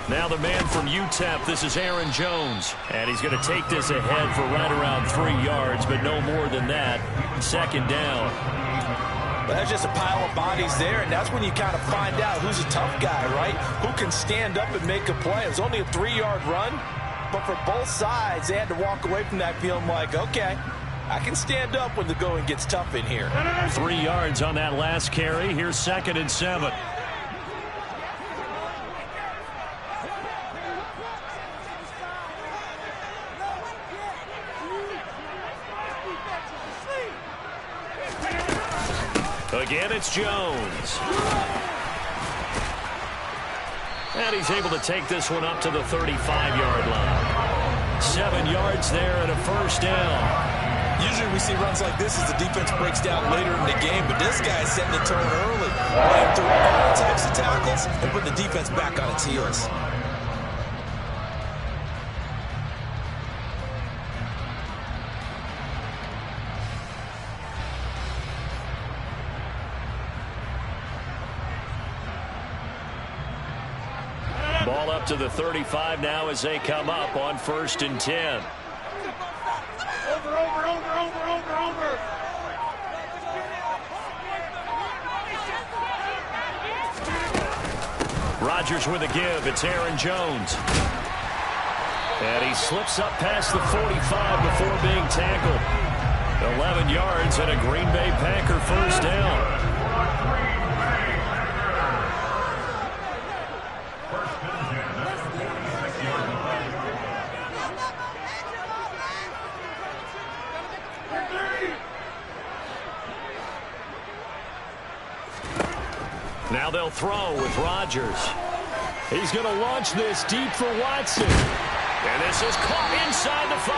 Now the man from UTEP, this is Aaron Jones. And he's going to take this ahead for right around 3 yards, but no more than that. Second down. But that's just a pile of bodies there, and that's when you kind of find out who's a tough guy, right? Who can stand up and make a play. It was only a 3-yard run, but for both sides, they had to walk away from that feeling like, okay, I can stand up when the going gets tough in here. 3 yards on that last carry. Here's 2nd and 7. Again, it's Jones. And he's able to take this one up to the 35-yard line. 7 yards there and a first down. Usually we see runs like this as the defense breaks down later in the game, but this guy's setting the tone early. Laying through all types of tackles and put the defense back on its heels. Ball up to the 35 now as they come up on 1st and 10. Over. Rodgers with a give. It's Aaron Jones. And he slips up past the 45 before being tackled. 11 yards and a Green Bay Packer first down. Now they'll throw with Rodgers. He's going to launch this deep for Watson. And this is caught inside the 5.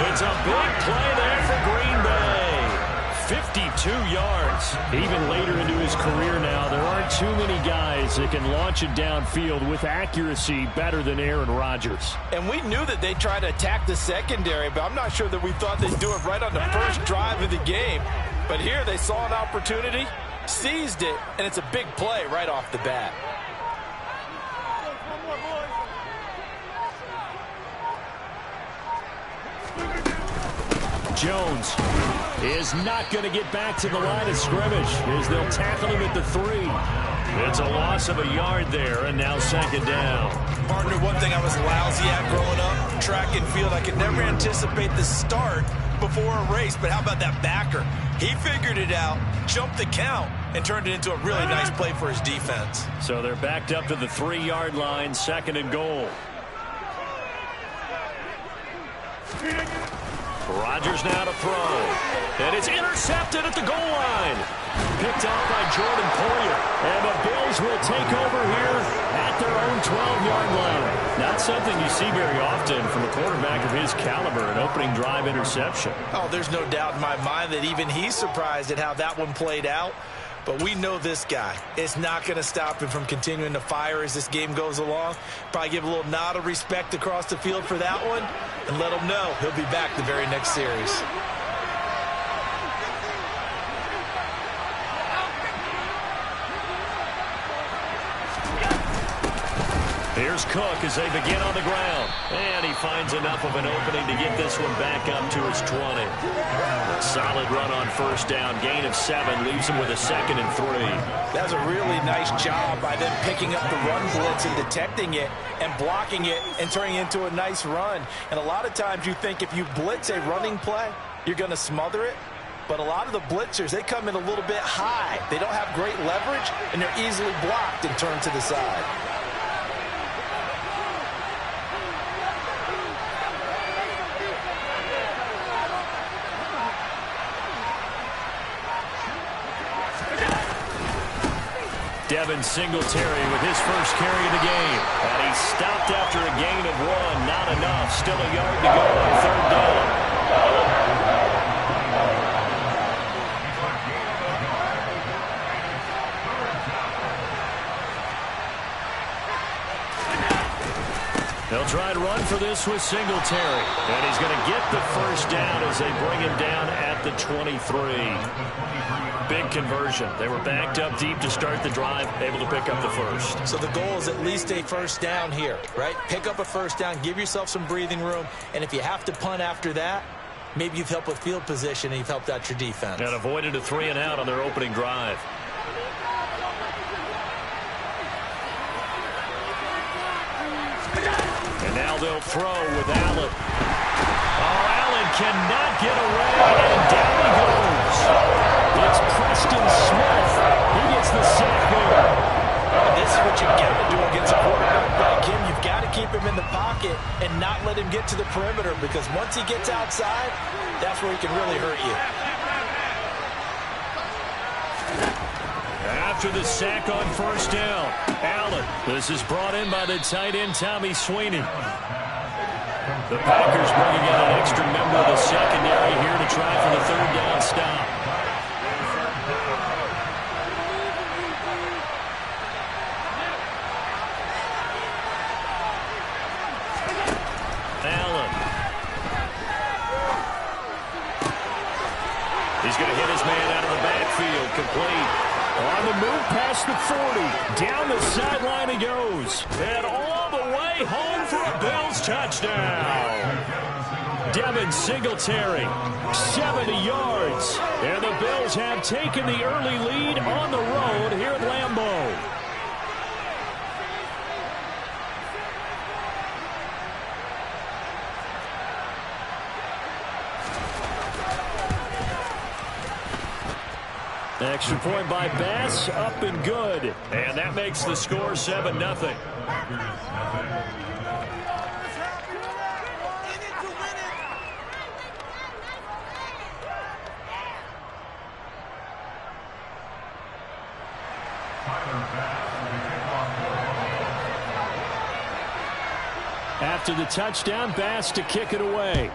It's a big play there for Green Bay. 52 yards. Even later into his career now, there aren't too many guys that can launch it downfield with accuracy better than Aaron Rodgers. And we knew that they'd try to attack the secondary, but I'm not sure that we thought they'd do it right on the first drive of the game. But here they saw an opportunity, seized it, and it's a big play right off the bat. Jones is not going to get back to the line of scrimmage as they'll tackle him at the 3. It's a loss of a yard there, and now 2nd down. Partner, one thing I was lousy at growing up, track and field, I could never anticipate the start before a race, but how about that backer? He figured it out, jumped the count, and turned it into a really nice play for his defense. So they're backed up to the 3-yard line, 2nd and goal. Rodgers now to throw. And it's intercepted at the goal line. Picked off by Jordan Poyer. And the Bills will take over here at their own 12-yard line. Not something you see very often from a quarterback of his caliber, an opening drive interception. Oh, there's no doubt in my mind that even he's surprised at how that one played out. But we know this guy. It's not going to stop him from continuing to fire as this game goes along. Probably give a little nod of respect across the field for that one and let him know he'll be back the very next series. Here's Cook as they begin on the ground. And he finds enough of an opening to get this one back up to his 20. A solid run on first down. Gain of 7 leaves him with a 2nd and 3. That's a really nice job by them picking up the run blitz and detecting it and blocking it and turning it into a nice run. And a lot of times you think if you blitz a running play, you're going to smother it. But a lot of the blitzers, they come in a little bit high. They don't have great leverage, and they're easily blocked and turned to the side. Devin Singletary with his first carry of the game. And he stopped after a gain of 1. Not enough. Still a yard to go on 3rd down. They'll They'll try and run for this with Singletary. And he's going to get the first down as they bring him down at the 23. Big conversion. They were backed up deep to start the drive, able to pick up the first. So the goal is at least a first down here, right? Pick up a first down, give yourself some breathing room, and if you have to punt after that, maybe you've helped with field position and you've helped out your defense. And avoided a 3-and-out on their opening drive. And now they'll throw with Allen. Oh, Allen cannot get away, and down he goes. It's Preston Smith. He gets the sack there. This is what you got to do against a quarterback like him. You've got to keep him in the pocket and not let him get to the perimeter, because once he gets outside, that's where he can really hurt you. After the sack on first down, Allen. This is brought in by the tight end, Tommy Sweeney. The Packers bringing in an extra member of the secondary here to try for the third down stop. Allen. He's going to hit his man out of the backfield, complete. On the move past the 40. Down the sideline he goes. And all the way home for a Bills touchdown. Devin Singletary, 70 yards. And the Bills have taken the early lead on the road here at Lambeau. Extra point by Bass, up and good. And that makes the score 7-0. After the touchdown, Bass to kick it away.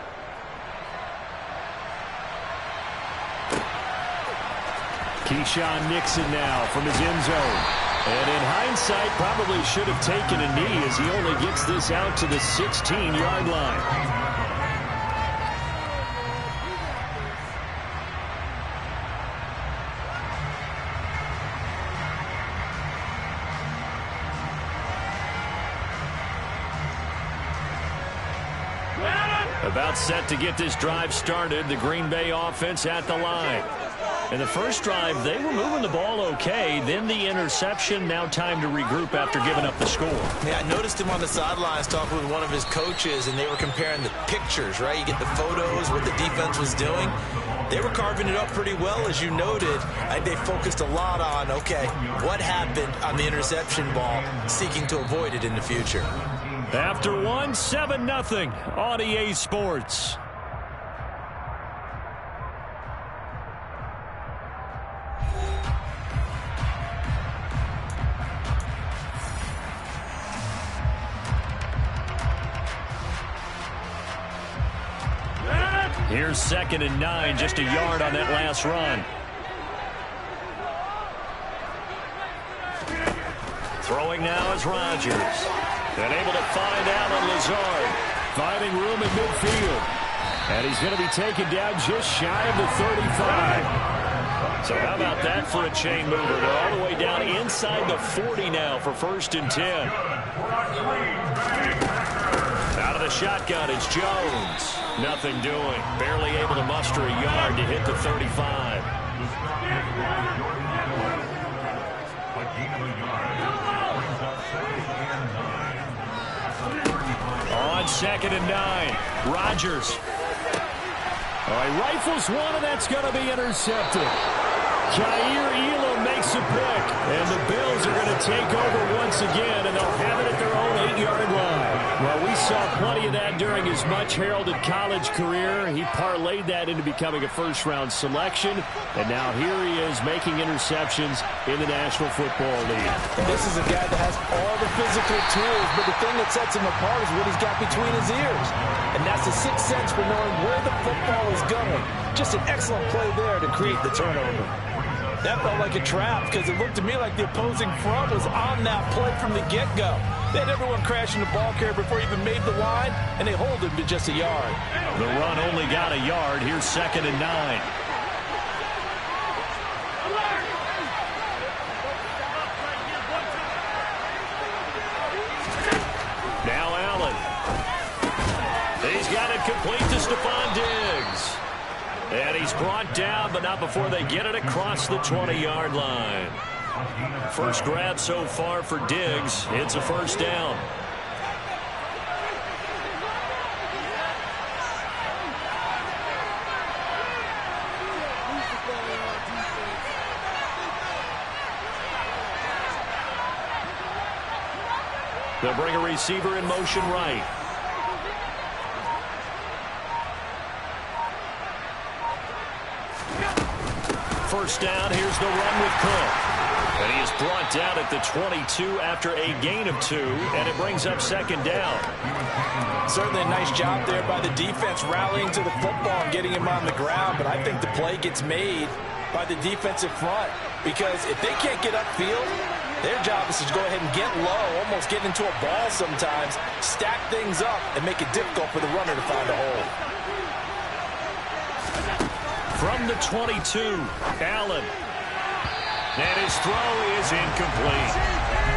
Keyshawn Nixon now from his end zone. And in hindsight, probably should have taken a knee as he only gets this out to the 16-yard line. About set to get this drive started, the Green Bay offense at the line. In the first drive, they were moving the ball okay. Then the interception. Now time to regroup after giving up the score. Yeah, I noticed him on the sidelines talking with one of his coaches, and they were comparing the pictures, right? You get the photos, what the defense was doing. They were carving it up pretty well, as you noted. I think they focused a lot on, okay, what happened on the interception ball, seeking to avoid it in the future. After one, 7-0 on EA Sports. Here's 2nd and 9, just a yard on that last run. Throwing now is Rodgers. And able to find Allen Lazard. Finding room in midfield. And he's going to be taken down just shy of the 35. So how about that for a chain mover? They're all the way down inside the 40 now for 1st and 10. Out of the shotgun, it's Jones. Nothing doing. Barely able to muster a yard to hit the 35. On 2nd and 9, Rodgers. He rifles one, and that's going to be intercepted. Jair Elam makes a pick, and the Bills are going to take over once again, and they'll have it at their own 8-yard line. Well, we saw plenty of that during his much-heralded college career. He parlayed that into becoming a first-round selection, and now here he is making interceptions in the National Football League. This is a guy that has all the physical tools, but the thing that sets him apart is what he's got between his ears. And that's the sixth sense for knowing where the football is going. Just an excellent play there to create the turnover. That felt like a trap because it looked to me like the opposing front was on that play from the get-go. They had everyone crashing the ball carrier before he even made the line, and they hold him to just a yard. The run only got a yard. Here's 2nd and 9. Now Allen. He's got it complete to Stephon Diggs. And he's brought down, but not before they get it across the 20-yard line. First grab so far for Diggs. It's a first down. They'll bring a receiver in motion right. First down, here's the run with Cook. And he is brought down at the 22 after a gain of 2, and it brings up 2nd down. Certainly a nice job there by the defense rallying to the football and getting him on the ground, but I think the play gets made by the defensive front because if they can't get upfield, their job is to go ahead and get low, almost get into a ball sometimes, stack things up, and make it difficult for the runner to find a hole. From the 22, Allen. And his throw is incomplete.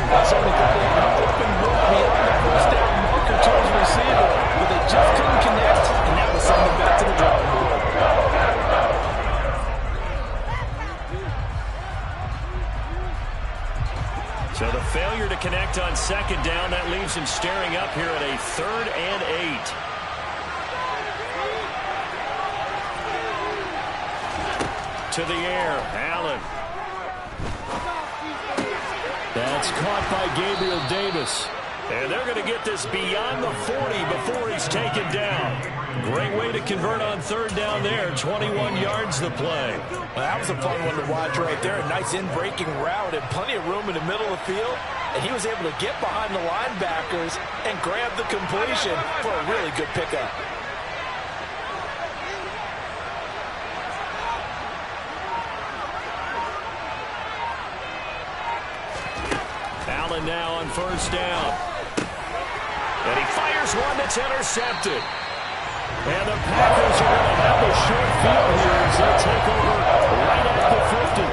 That's only open look beyond the first down marker to his receiver, but they just couldn't connect, and that was sending them back to the drawing board. So the failure to connect on 2nd down, that leaves him staring up here at a 3rd and 8. To the air, Allen. That's caught by Gabriel Davis. And they're going to get this beyond the 40 before he's taken down. Great way to convert on 3rd down there. 21 yards the play. Well, that was a fun one to watch right there. A nice in-breaking route and plenty of room in the middle of the field. And he was able to get behind the linebackers and grab the completion for a really good pickup. Allen now on 1st down. And he fires one that's intercepted. And the Packers are going to have a short field here as they take over right at the 50.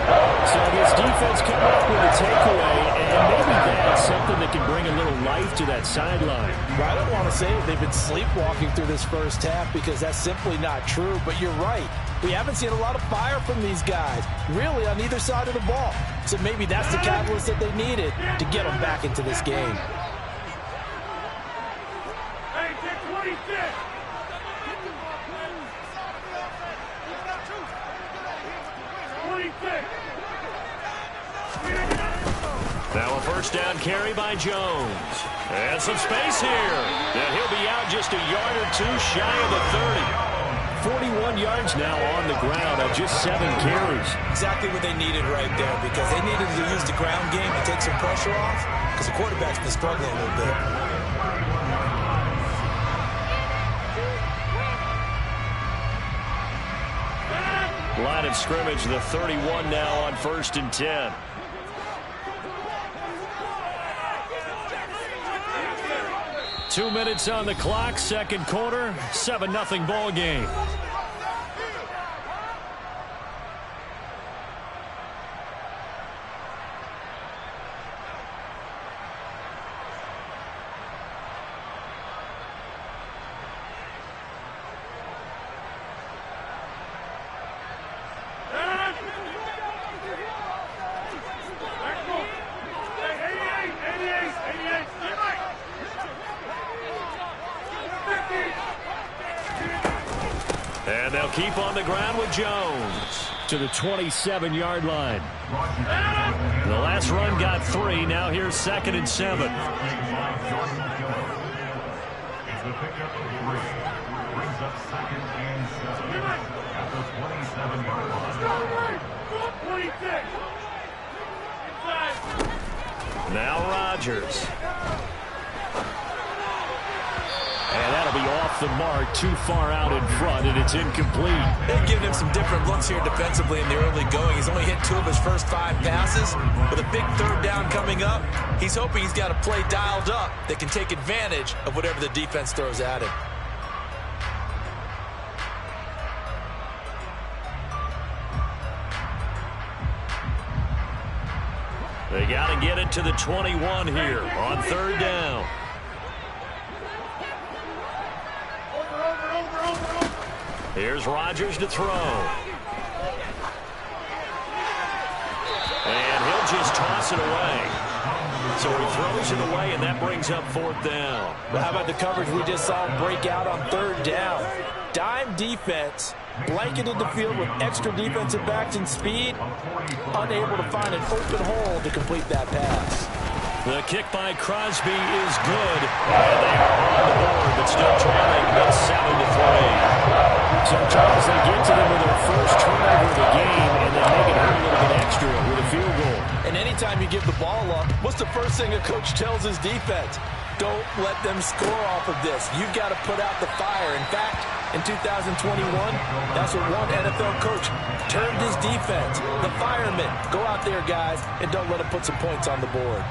So this defense coming up with a takeaway, and maybe that's something that can bring a little life to that sideline. Well, I don't want to say they've been sleepwalking through this first half because that's simply not true, but you're right. We haven't seen a lot of fire from these guys, really on either side of the ball. So maybe that's the catalyst that they needed to get them back into this game. Hey, get 26. Now a first down carry by Jones. And some space here. And he'll be out just a yard or 2 shy of the 30. 41 yards now on the ground on just 7 carries. Exactly what they needed right there because they needed to use the ground game to take some pressure off because the quarterback's been struggling a little bit. Line of scrimmage, the 31 now on 1st and 10. Two minutes on the clock, 2nd quarter, 7-0 ball game. And they'll keep on the ground with Jones to the 27-yard line. The last run got 3. Now here's 2nd and 7. Now Rodgers. And that'll be off the mark too far out in front, and it's incomplete. They've given him some different looks here defensively in the early going. He's only hit 2 of his first 5 passes. With a big third down coming up, he's hoping he's got a play dialed up that can take advantage of whatever the defense throws at him. They got to get it to the 21 here on third down. Here's Rodgers to throw. And he'll just toss it away. So he throws it away, and that brings up fourth down. Well, how about the coverage we just saw break out on third down? Dime defense, blanketed the field with extra defensive backs and speed, unable to find an open hole to complete that pass. The kick by Crosby is good, and they are on the board, but still trailing. It's 7-3. So, Charles, they get to them with their first turnover of the game, and then make it hurt a little bit extra with a field goal. And anytime you give the ball up, what's the first thing a coach tells his defense? Don't let them score off of this. You've got to put out the fire. In fact, in 2021, that's what one NFL coach termed his defense. The firemen. Go out there, guys, and don't let them put some points on the board.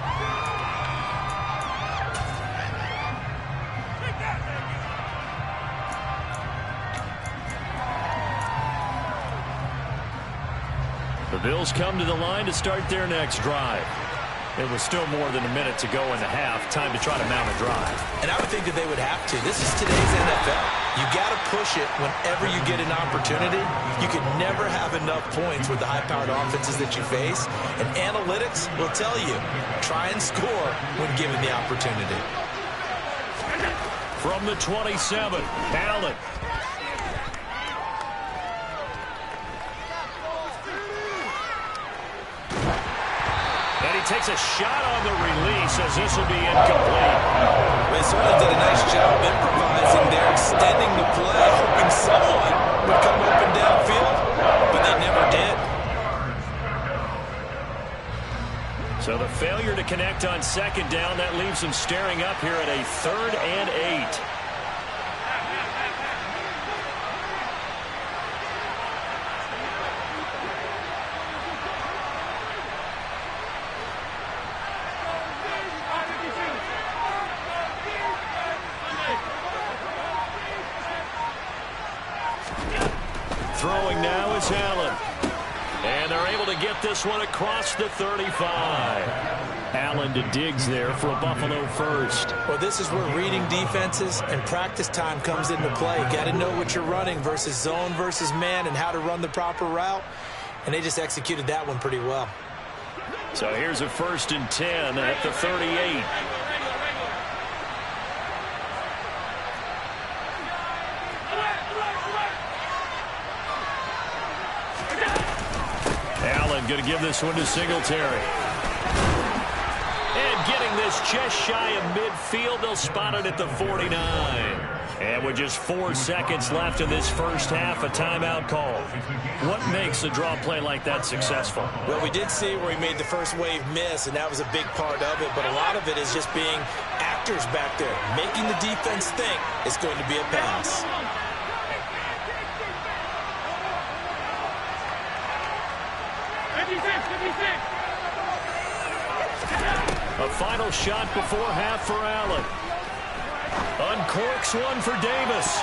The Bills come to the line to start their next drive. It was still more than a minute to go in the half. Time to try to mount a drive. And I would think that they would have to. This is today's NFL. You got to push it whenever you get an opportunity. You can never have enough points with the high-powered offenses that you face. And analytics will tell you, try and score when given the opportunity. From the 27, Allen. Takes a shot on the release as this will be incomplete. They certainly did a nice job improvising there, extending the play, hoping someone would come open downfield, but they never did. So the failure to connect on second down, that leaves them staring up here at a 3rd and 8. Throwing now is Allen. And they're able to get this one across the 35. Allen to Diggs there for a Buffalo first. Well, this is where reading defenses and practice time comes into play. Got to know what you're running versus zone versus man and how to run the proper route. And they just executed that one pretty well. So here's a 1st and 10 at the 38. Going to give this one to Singletary. And getting this just shy of midfield, they'll spot it at the 49. And with just 4 seconds left in this first half, a timeout call. What makes a draw play like that successful? Well, we did see where he made the first wave miss, and that was a big part of it. But a lot of it is just being actors back there, making the defense think it's going to be a pass. A final shot before half for Allen. Uncorks one for Davis.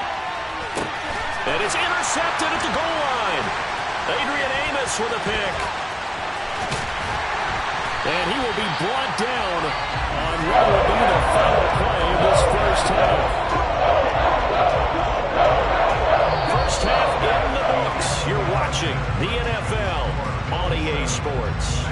And it's intercepted at the goal line. Adrian Amos with a pick. And he will be brought down on what will be the final play of this first half. First half in the books. You're watching the NFL on EA Sports.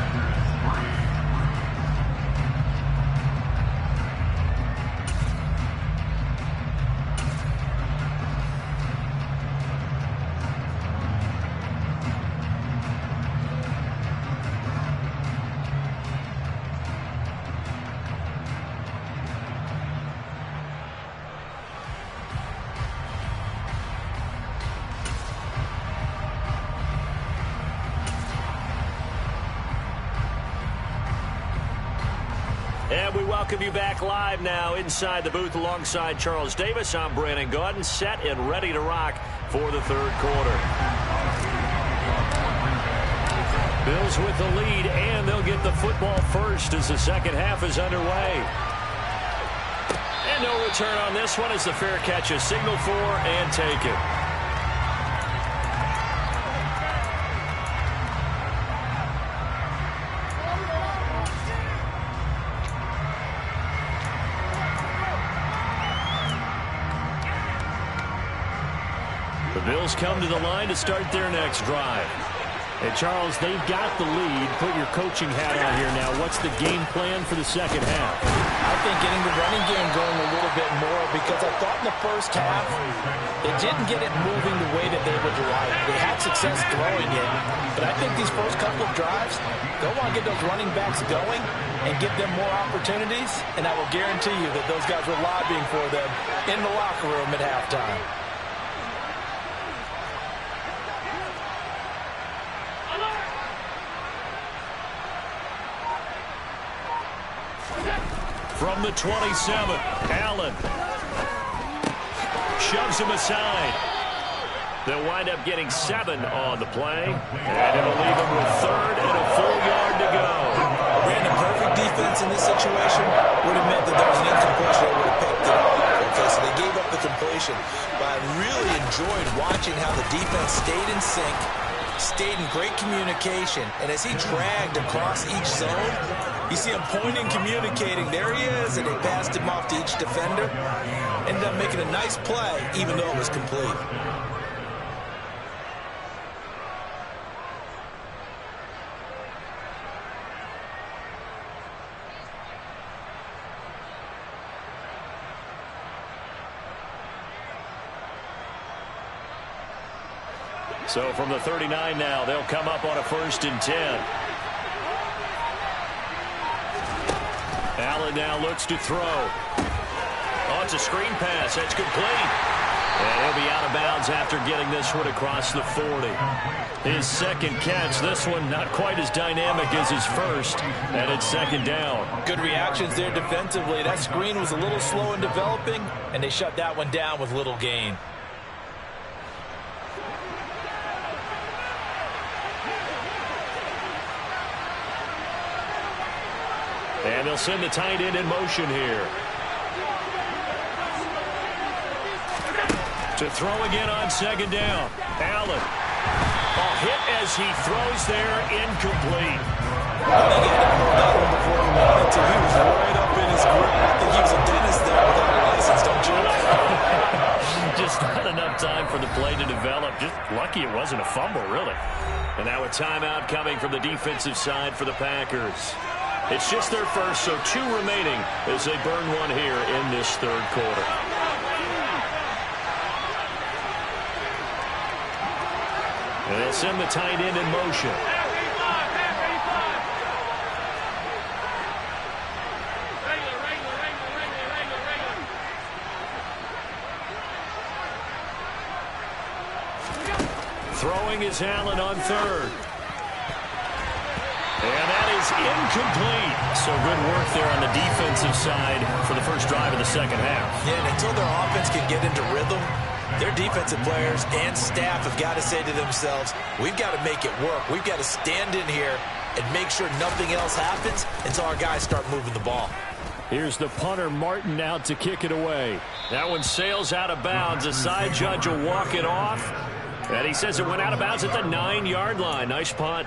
And we welcome you back live now inside the booth alongside Charles Davis. I'm Brandon Gaudin, set and ready to rock for the third quarter. Bills with the lead, and they'll get the football first as the second half is underway. And no return on this one as the fair catch is signaled for and taken. The Bills come to the line to start their next drive. And, Charles, they've got the lead. Put your coaching hat on here now. What's the game plan for the second half? I think getting the running game going a little bit more because I thought in the first half they didn't get it moving the way that they would like. They had success throwing it, but I think these first couple of drives, they'll want to get those running backs going and give them more opportunities, and I will guarantee you that those guys were lobbying for them in the locker room at halftime. From the 27, Allen shoves him aside. They'll wind up getting 7 on the play, and it'll leave him with third and a full yard to go. Brandon, perfect defense in this situation would have meant that there was an incompletion. They would have picked it off. Okay, so they gave up the completion. But I really enjoyed watching how the defense stayed in sync, stayed in great communication, and as he dragged across each zone, you see him pointing, communicating. There he is, and they passed him off to each defender. Ended up making a nice play, even though it was complete. So from the 39 now, they'll come up on a 1st and 10. Allen now looks to throw. Oh, it's a screen pass. That's complete. And he'll be out of bounds after getting this one across the 40. His second catch. This one not quite as dynamic as his first. And it's 2nd down. Good reactions there defensively. That screen was a little slow in developing, and they shut that one down with little gain. And they'll send the tight end in motion here. To throw again on 2nd down. Allen. A hit as he throws there, incomplete. I think he had to hold that one before he wanted to. He was right up in his grip. I think he was a dentist there without a license, don't you? Just not enough time for the play to develop. Just lucky it wasn't a fumble, really. And now a timeout coming from the defensive side for the Packers. It's just their first, so 2 remaining as they burn one here in this third quarter. And they'll send the tight end in motion. Throwing is Allen on 3rd. And that is incomplete. So good work there on the defensive side for the first drive of the second half. Yeah, and until their offense can get into rhythm, their defensive players and staff have got to say to themselves, we've got to make it work. We've got to stand in here and make sure nothing else happens until our guys start moving the ball. Here's the punter, Martin, out to kick it away. That one sails out of bounds. A side judge will walk it off. And he says it went out of bounds at the 9-yard line. Nice punt.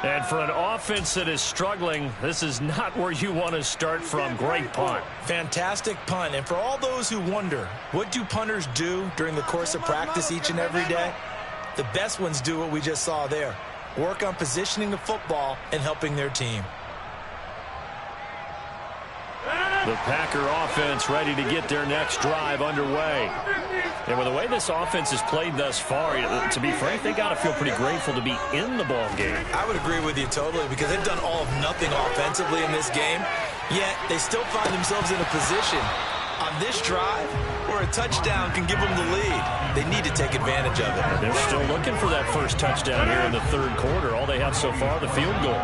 And for an offense that is struggling, this is not where you want to start from. Great punt. Fantastic punt. And for all those who wonder, what do punters do during the course of practice each and every day? The best ones do what we just saw there. Work on positioning the football and helping their team. The Packer offense ready to get their next drive underway. And with the way this offense has played thus far, to be frank, they got to feel pretty grateful to be in the ball game. I would agree with you totally because they've done all of nothing offensively in this game, yet they still find themselves in a position on this drive where a touchdown can give them the lead. They need to take advantage of it. They're still looking for that first touchdown here in the third quarter. All they have so far, the field goal.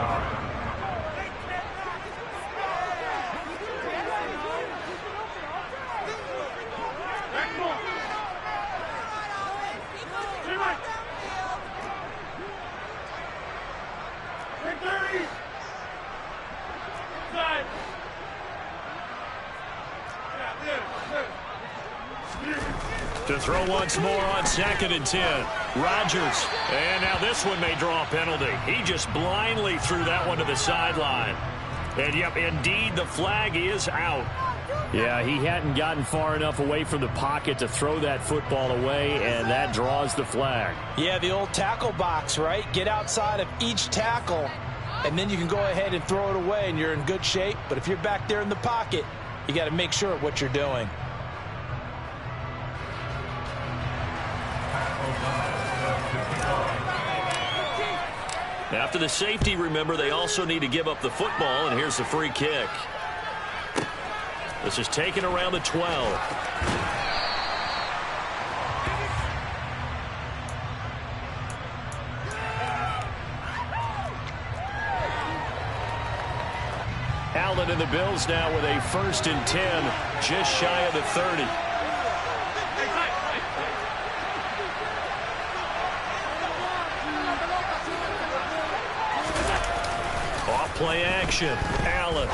30. Side. To throw once more on 2nd and 10. Rodgers. And now this one may draw a penalty. He just blindly threw that one to the sideline. And, yep, indeed, the flag is out. Yeah, he hadn't gotten far enough away from the pocket to throw that football away, and that draws the flag. Yeah, the old tackle box, right? Get outside of each tackle, and then you can go ahead and throw it away, and you're in good shape. But if you're back there in the pocket, you got to make sure of what you're doing. After the safety, remember, they also need to give up the football, and here's the free kick. This is taken around the 12. Allen and the Bills now with a 1st and 10, just shy of the 30. Off-play action. Allen.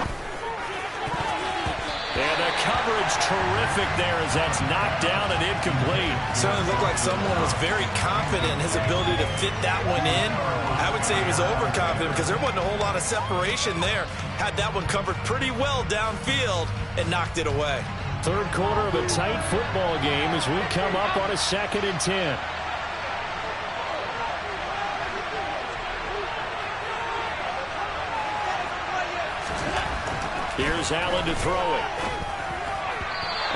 And the coverage terrific there as that's knocked down and incomplete. Certainly looked like someone was very confident in his ability to fit that one in. I would say he was overconfident because there wasn't a whole lot of separation there. Had that one covered pretty well downfield and knocked it away. Third quarter of a tight football game as we come up on a 2nd and 10. Here's Allen to throw it.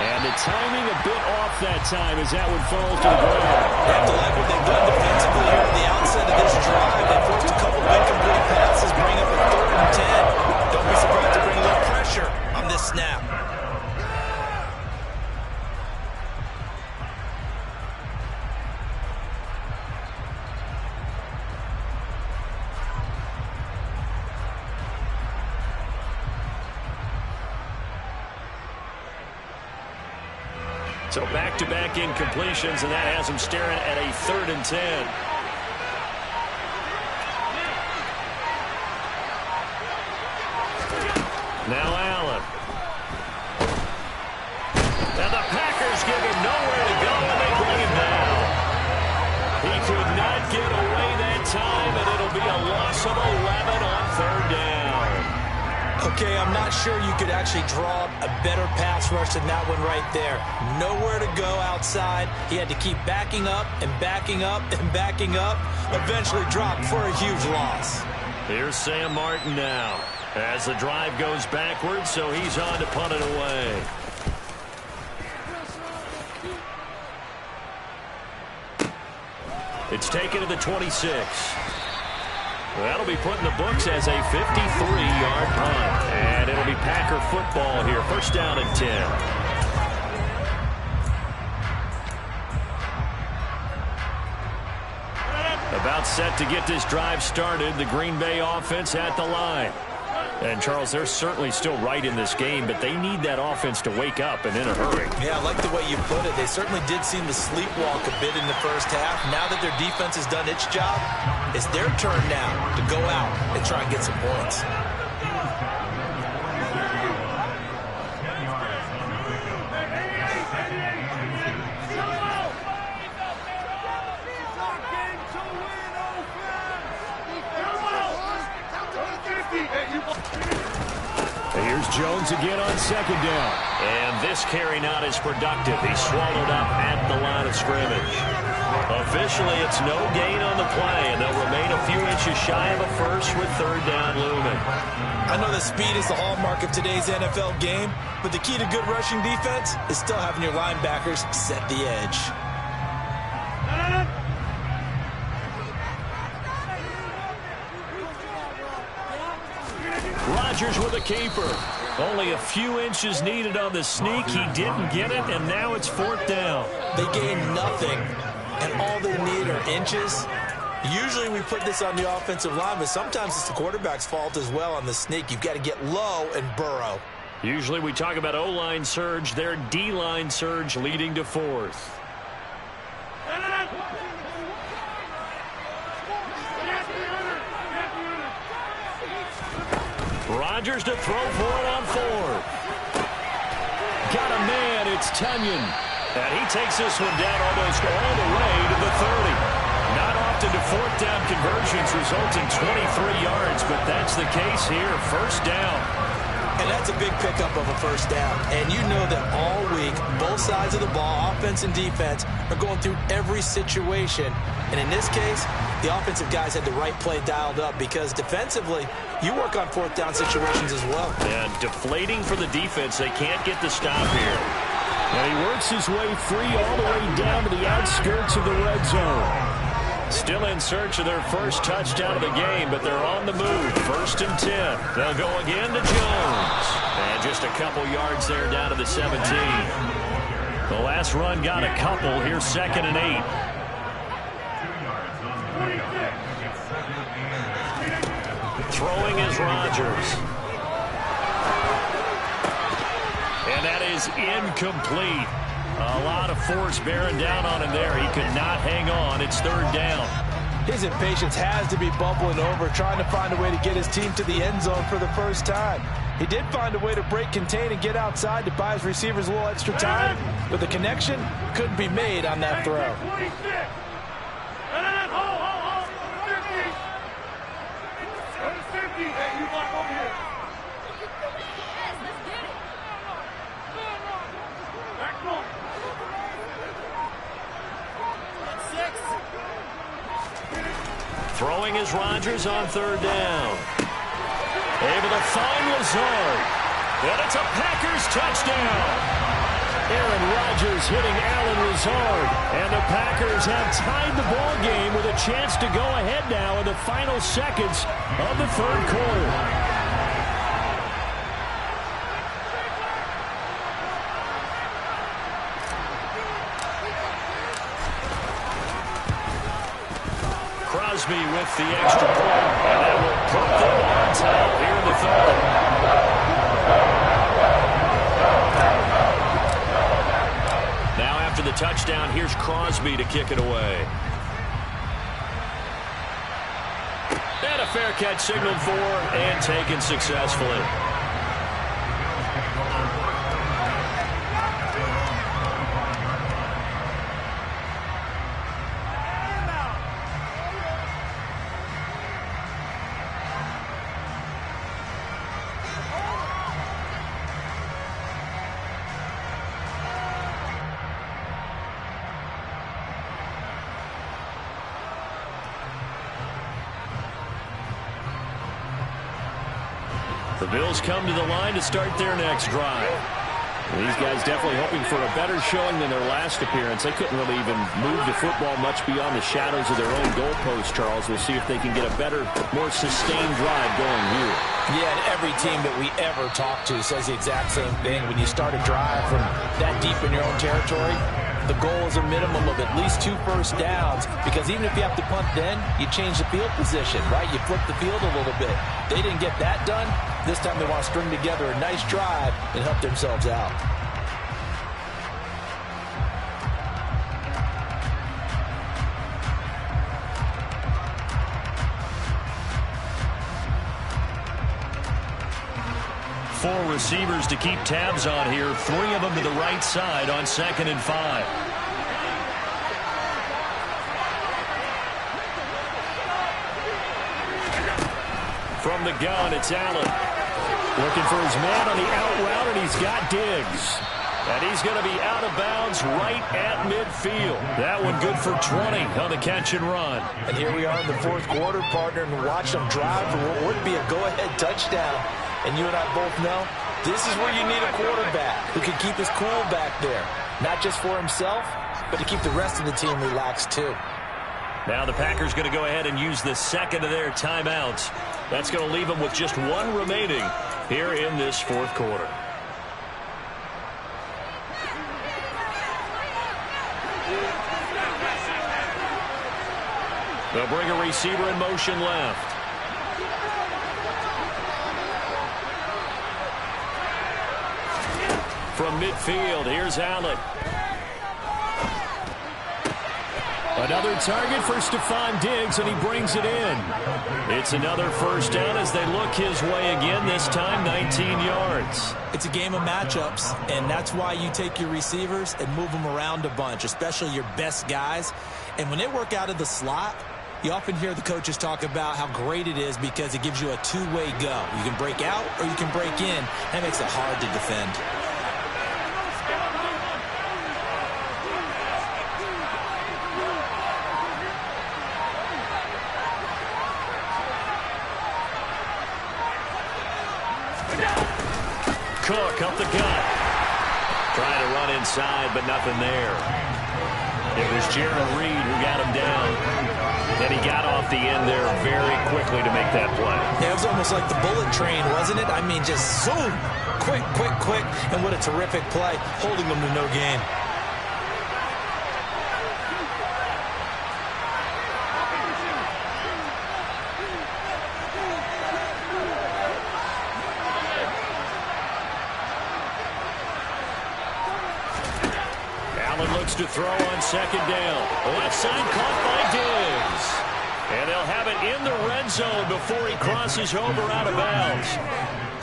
And the timing a bit off that time as that one falls to the ground. They have to like what they've done defensively here at the outset of this drive. They forced a couple of incomplete passes, bring up a 3rd and 10. Don't be surprised to bring a little pressure on this snap. So back-to-back incompletions, and that has him staring at a 3rd and 10. Now Allen. And the Packers give him nowhere to go, and they bring him down. He could not get away that time, and it'll be a loss of 11 on 3rd down. Okay, I'm not sure you could actually draw up a better pass rush than that one right there. Nowhere to go outside. He had to keep backing up and backing up and backing up. Eventually dropped for a huge loss. Here's Sam Martin now as the drive goes backwards, so he's on to punt it away. It's taken to the 26. That'll be put in the books as a 53-yard punt. And it'll be Packer football here. 1st down and 10. About set to get this drive started. The Green Bay offense at the line. And, Charles, they're certainly still right in this game, but they need that offense to wake up and in a hurry. Yeah, I like the way you put it. They certainly did seem to sleepwalk a bit in the first half. Now that their defense has done its job, it's their turn now to go out and try and get some points. Here's Jones again on 2nd down. And this carry not as productive. He's swallowed up at the line of scrimmage. Officially, it's no gain on the play, and they'll remain a few inches shy of a 1st with 3rd down looming. I know that speed is the hallmark of today's NFL game, but the key to good rushing defense is still having your linebackers set the edge. Rodgers with a keeper. Only a few inches needed on the sneak. He didn't get it, and now it's 4th down. They gained nothing, and all they need are inches. Usually we put this on the offensive line, but sometimes it's the quarterback's fault as well on the sneak. You've got to get low and burrow. Usually we talk about O-line surge, their D-line surge leading to 4th. Rodgers to throw for it on fourth. Got a man, it's Tunyon. And he takes this one down almost all the way to the 30. Not often do fourth down conversions result in 23 yards, but that's the case here. First down. And that's a big pickup of a first down. And you know that all week, both sides of the ball, offense and defense, are going through every situation. And in this case, the offensive guys had the right play dialed up because defensively, you work on fourth down situations as well. And deflating for the defense. They can't get the stop here. And he works his way free all the way down to the outskirts of the red zone. Still in search of their first touchdown of the game, but they're on the move. 1st and 10. They'll go again to Jones. And just a couple yards there down to the 17. The last run got a couple. Here's 2nd and 8. Throwing is Rodgers. And that is incomplete. A lot of force bearing down on him there. He could not hang on. It's 3rd down. His impatience has to be bubbling over, trying to find a way to get his team to the end zone for the first time. He did find a way to break contain and get outside to buy his receivers a little extra time, but the connection couldn't be made on that throw. 50. Hey, you block over here. Throwing is Rodgers on 3rd down. Able to find Lazard. And it's a Packers touchdown. Aaron Rodgers hitting Allen Lazard. And the Packers have tied the ball game with a chance to go ahead now in the final seconds of the 3rd quarter. Crosby with the extra point, and that will put them on top here in the 3rd. Now after the touchdown, here's Crosby to kick it away. And a fair catch signaled for and taken successfully. The Bills come to the line to start their next drive. These guys definitely hoping for a better showing than their last appearance. They couldn't really even move the football much beyond the shadows of their own goalpost, Charles. We'll see if they can get a better, more sustained drive going here. Yeah, and every team that we ever talk to says the exact same thing. When you start a drive from that deep in your own territory, the goal is a minimum of at least 2 first downs, because even if you have to punt then, you change the field position, right? You flip the field a little bit. They didn't get that done. This time they want to string together a nice drive and help themselves out. Four receivers to keep tabs on here. 3 of them to the right side on 2nd and 5. From the gun, it's Allen. Looking for his man on the out route, and he's got Diggs. And he's going to be out of bounds right at midfield. That one good for 20 on the catch and run. And here we are in the 4th quarter, partner, and watch them drive for what would be a go-ahead touchdown. And you and I both know this is where you need a quarterback who can keep his cool back there. Not just for himself, but to keep the rest of the team relaxed too. Now the Packers going to go ahead and use the 2nd of their timeouts. That's going to leave them with just 1 remaining here in this 4th quarter. They'll bring a receiver in motion left. From midfield, here's Allen. Another target for Stephon Diggs, and he brings it in. It's another first down as they look his way again, this time 19 yards. It's a game of matchups, and that's why you take your receivers and move them around a bunch, especially your best guys. And when they work out of the slot, you often hear the coaches talk about how great it is because it gives you a two-way go. You can break out or you can break in. That makes it hard to defend. Cook up the gut. Trying to run inside, but nothing there. It was Jarran Reed who got him down. And he got off the end there very quickly to make that play. Yeah, it was almost like the bullet train, wasn't it? I mean, just zoom. Quick, quick, quick. And what a terrific play, holding them to no gain. To throw on second down. Left side caught by Diggs. And they'll have it in the red zone before he crosses over out of bounds.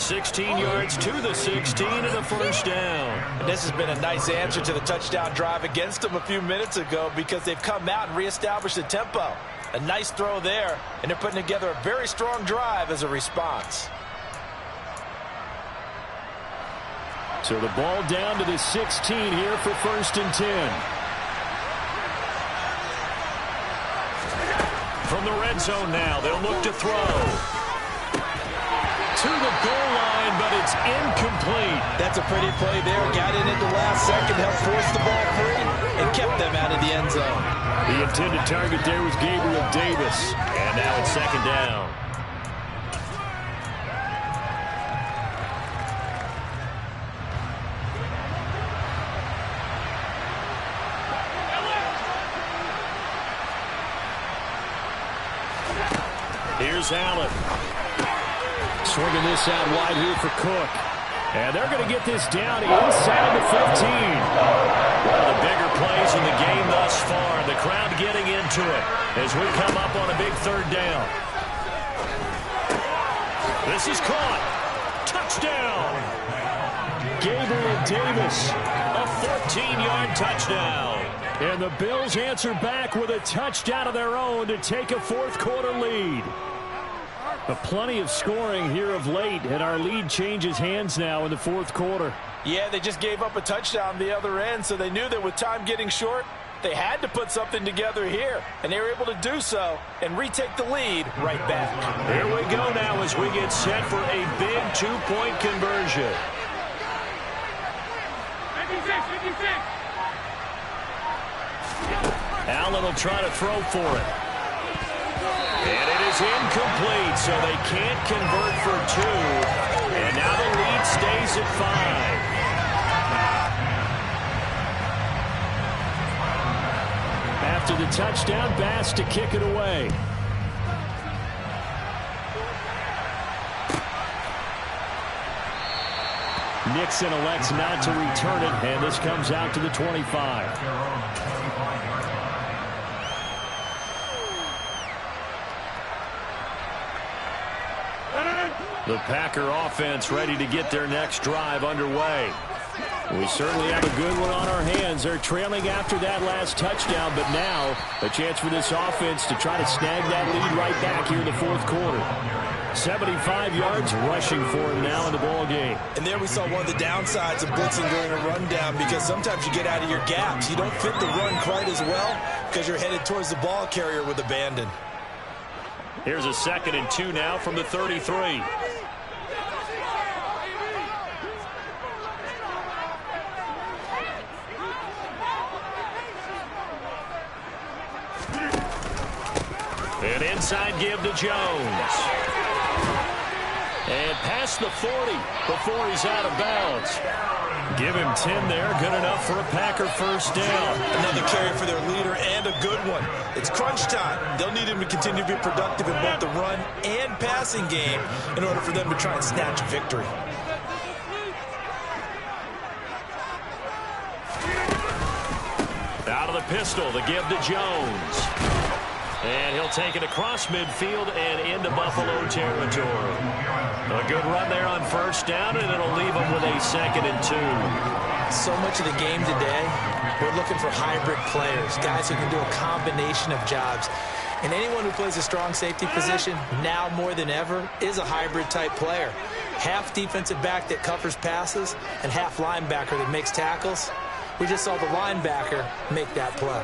16 yards to the 16 and a first down. And this has been a nice answer to the touchdown drive against them a few minutes ago because they've come out and reestablished the tempo. A nice throw there, and they're putting together a very strong drive as a response. So the ball down to the 16 here for 1st and 10. From the red zone now, they'll look to throw. To the goal line, but it's incomplete. That's a pretty play there. Got in at the last second, helped force the ball free, and kept them out of the end zone. The intended target there was Gabriel Davis. And now it's second down. Here's Allen. Swinging this out wide here for Cook. And they're going to get this down inside the 15. One of the bigger plays in the game thus far. The crowd getting into it as we come up on a big third down. This is caught. Touchdown. Gabriel Davis, a 14-yard touchdown. And the Bills answer back with a touchdown of their own to take a fourth-quarter lead. But plenty of scoring here of late, and our lead changes hands now in the fourth quarter. Yeah, they just gave up a touchdown the other end, so they knew that with time getting short, they had to put something together here, and they were able to do so and retake the lead right back. Here we go now as we get set for a big two-point conversion. 56, 56. Allen will try to throw for it. And it is incomplete, so they can't convert for two. And now the lead stays at 5. After the touchdown, Bass to kick it away. Nixon elects not to return it, and this comes out to the 25. The Packer offense ready to get their next drive underway. We certainly have a good one on our hands. They're trailing after that last touchdown, but now a chance for this offense to try to snag that lead right back here in the fourth quarter. 75 yards rushing for him now in the ball game. And there we saw one of the downsides of blitzing during a rundown, because sometimes you get out of your gaps. You don't fit the run quite as well because you're headed towards the ball carrier with abandon. Here's a 2nd and 2 now from the 33. An inside give to Jones. And past the 40 before he's out of bounds. Give him 10 there. Good enough for a Packer first down. Another carry for their leader, and a good one. It's crunch time. They'll need him to continue to be productive in both the run and passing game in order for them to try and snatch a victory. Out of the pistol. The give to Jones. And he'll take it across midfield and into Buffalo territory. A good run there on first down, and it'll leave them with a 2nd and 2. So much of the game today, we're looking for hybrid players, guys who can do a combination of jobs. And anyone who plays a strong safety position, now more than ever, is a hybrid-type player. Half defensive back that covers passes and half linebacker that makes tackles. We just saw the linebacker make that play.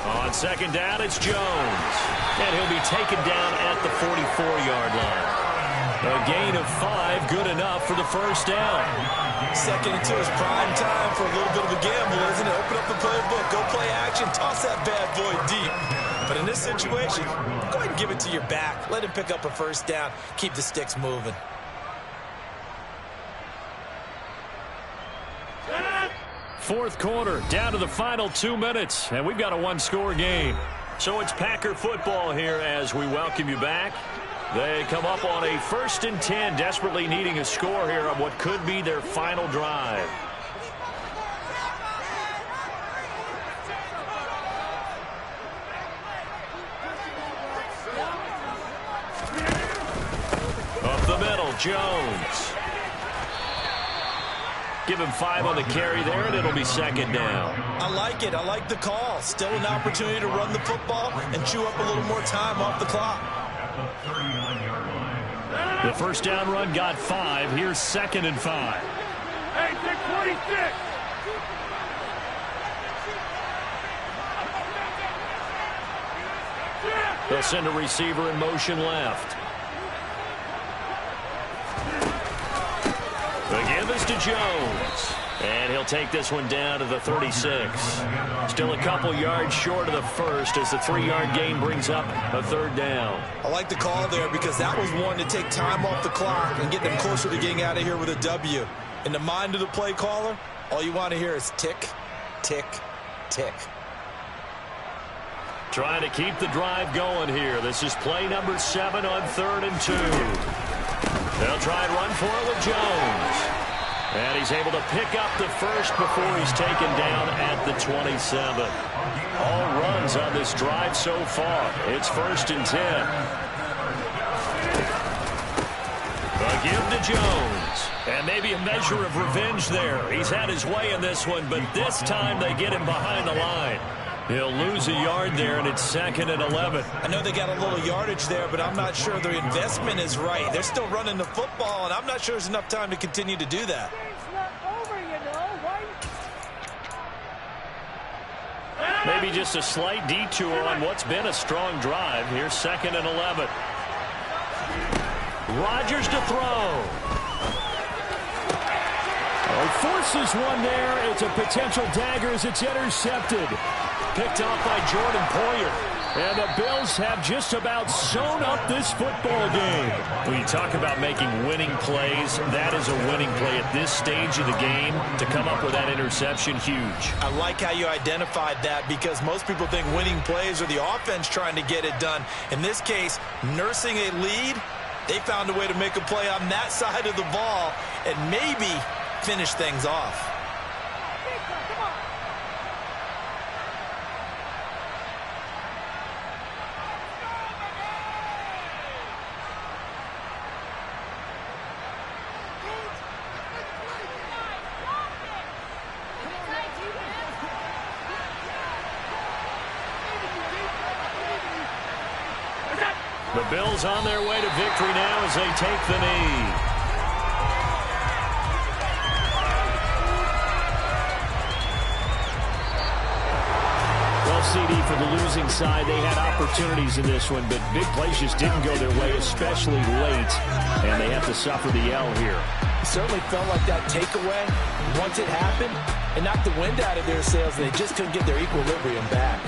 On 2nd down, it's Jones. And he'll be taken down at the 44-yard line. A gain of 5, good enough for the first down. 2nd and 2 is prime time for a little bit of a gamble, isn't it? Open up the playbook, go play action, toss that bad boy deep. But in this situation, go ahead and give it to your back. Let him pick up a first down. Keep the sticks moving. Fourth quarter, down to the final 2 minutes, and we've got a one-score game. So it's Packer football here as we welcome you back. They come up on a 1st and 10, desperately needing a score here on what could be their final drive. Up the middle, Jones. Give him 5 on the carry there, and it'll be 2nd down. I like it. I like the call. Still an opportunity to run the football and chew up a little more time off the clock. The first down run got 5. Here's 2nd and 5. Hey, take 26. They'll send a receiver in motion left. The give is to Jones. And he'll take this one down to the 36. Still a couple yards short of the first as the 3-yard gain brings up a 3rd down. I like the call there because that was one to take time off the clock and get them closer to getting out of here with a W. In the mind of the play caller, all you want to hear is tick, tick, tick. Trying to keep the drive going here. This is play number 7 on 3rd and 2. They'll try and run for it with Jones. And he's able to pick up the first before he's taken down at the 27. All runs on this drive so far. It's 1st and 10. A give to Jones. And maybe a measure of revenge there. He's had his way in this one, but this time they get him behind the line. He'll lose a yard there, and it's 2nd and 11. I know they got a little yardage there, but I'm not sure their investment is right. They're still running the football, and I'm not sure there's enough time to continue to do that. It's not over, you know. Maybe just a slight detour on what's been a strong drive. Here's 2nd and 11. Rodgers to throw. Oh, forces one there. It's a potential dagger as it's intercepted. Picked off by Jordan Poyer. And the Bills have just about sewn up this football game. When you talk about making winning plays, that is a winning play at this stage of the game. To come up with that interception, huge. I like how you identified that because most people think winning plays are the offense trying to get it done. In this case, nursing a lead, they found a way to make a play on that side of the ball and maybe finish things off. The Bills on their way to victory now as they take the knee. Well, CD, for the losing side, they had opportunities in this one, but big plays just didn't go their way, especially late, and they have to suffer the L here. It certainly felt like that takeaway, once it happened, it knocked the wind out of their sails, and they just couldn't get their equilibrium back.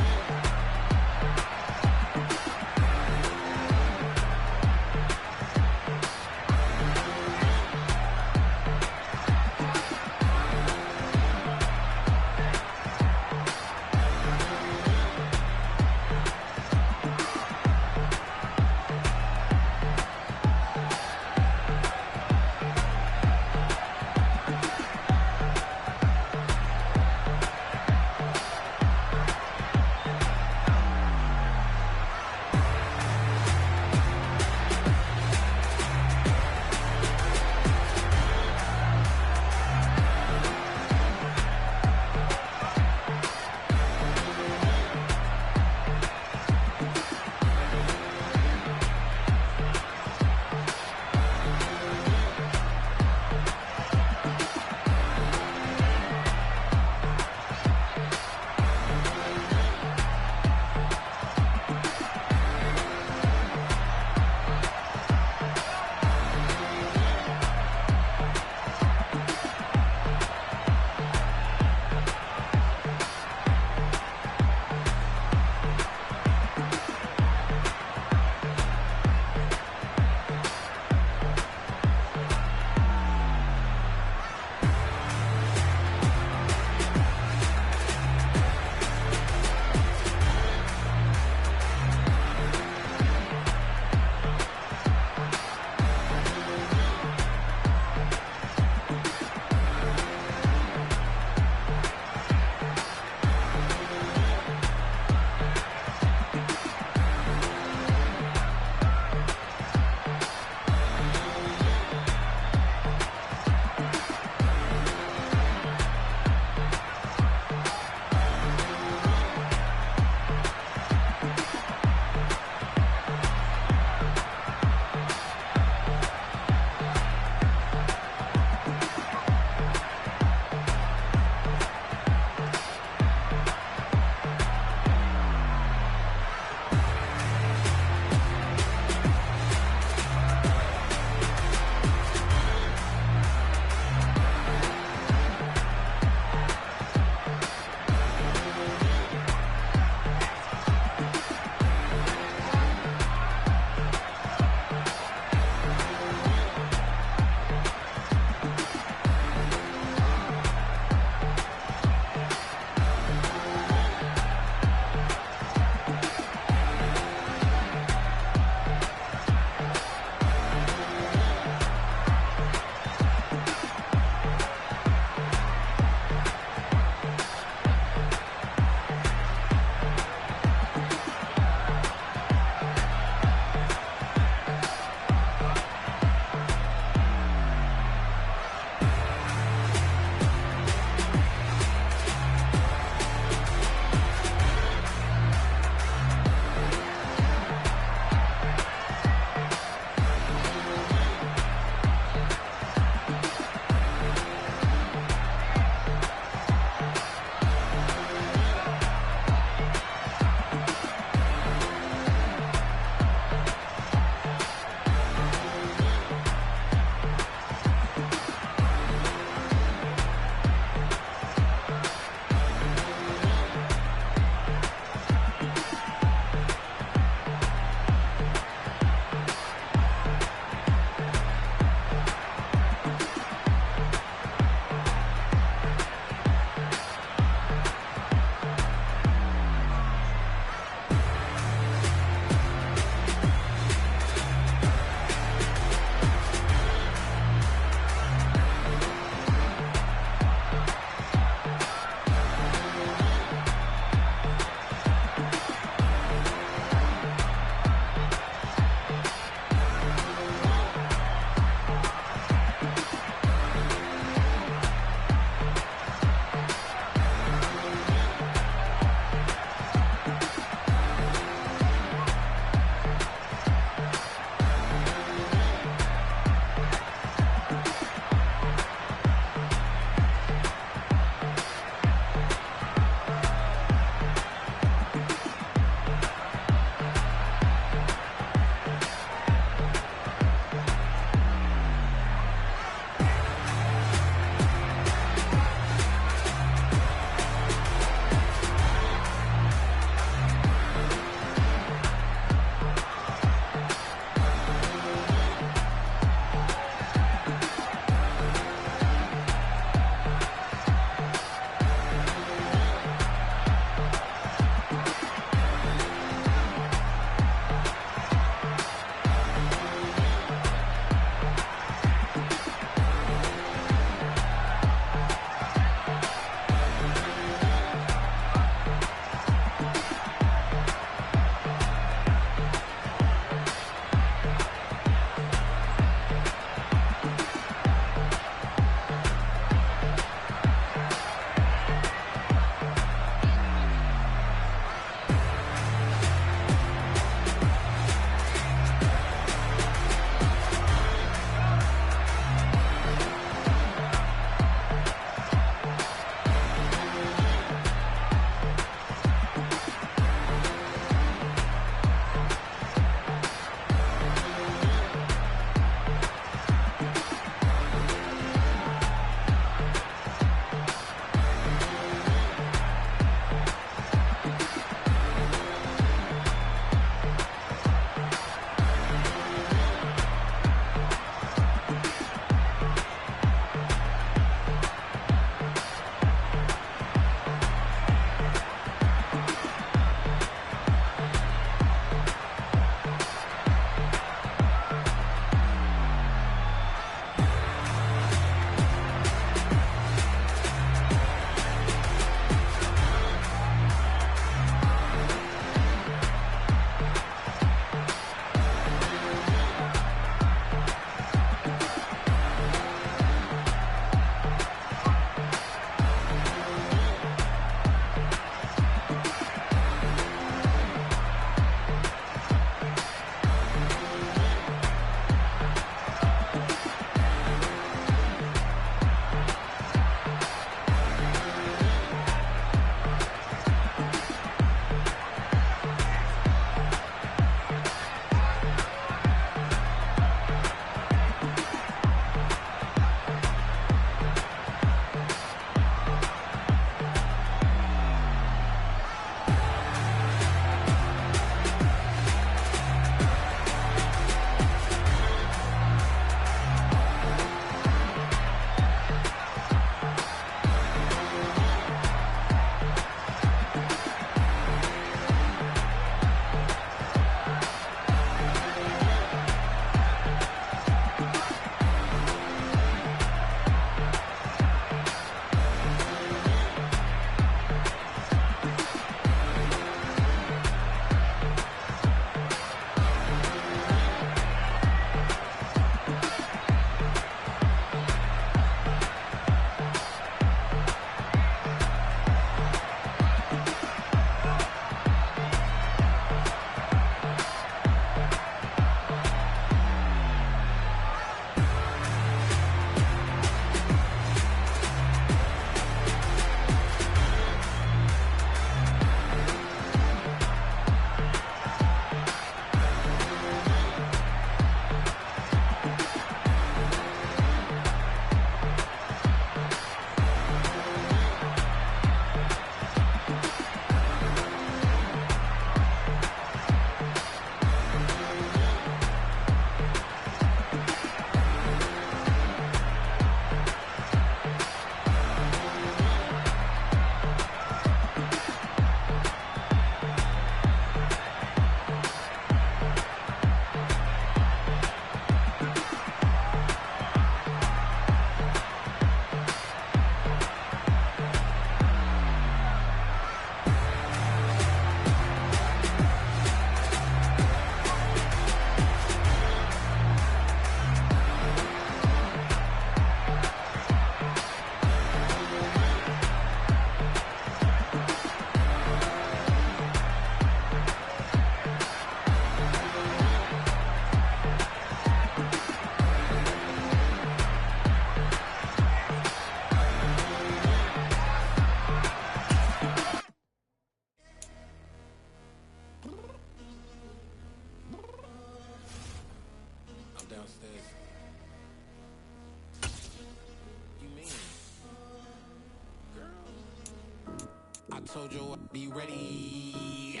told you I'd be ready.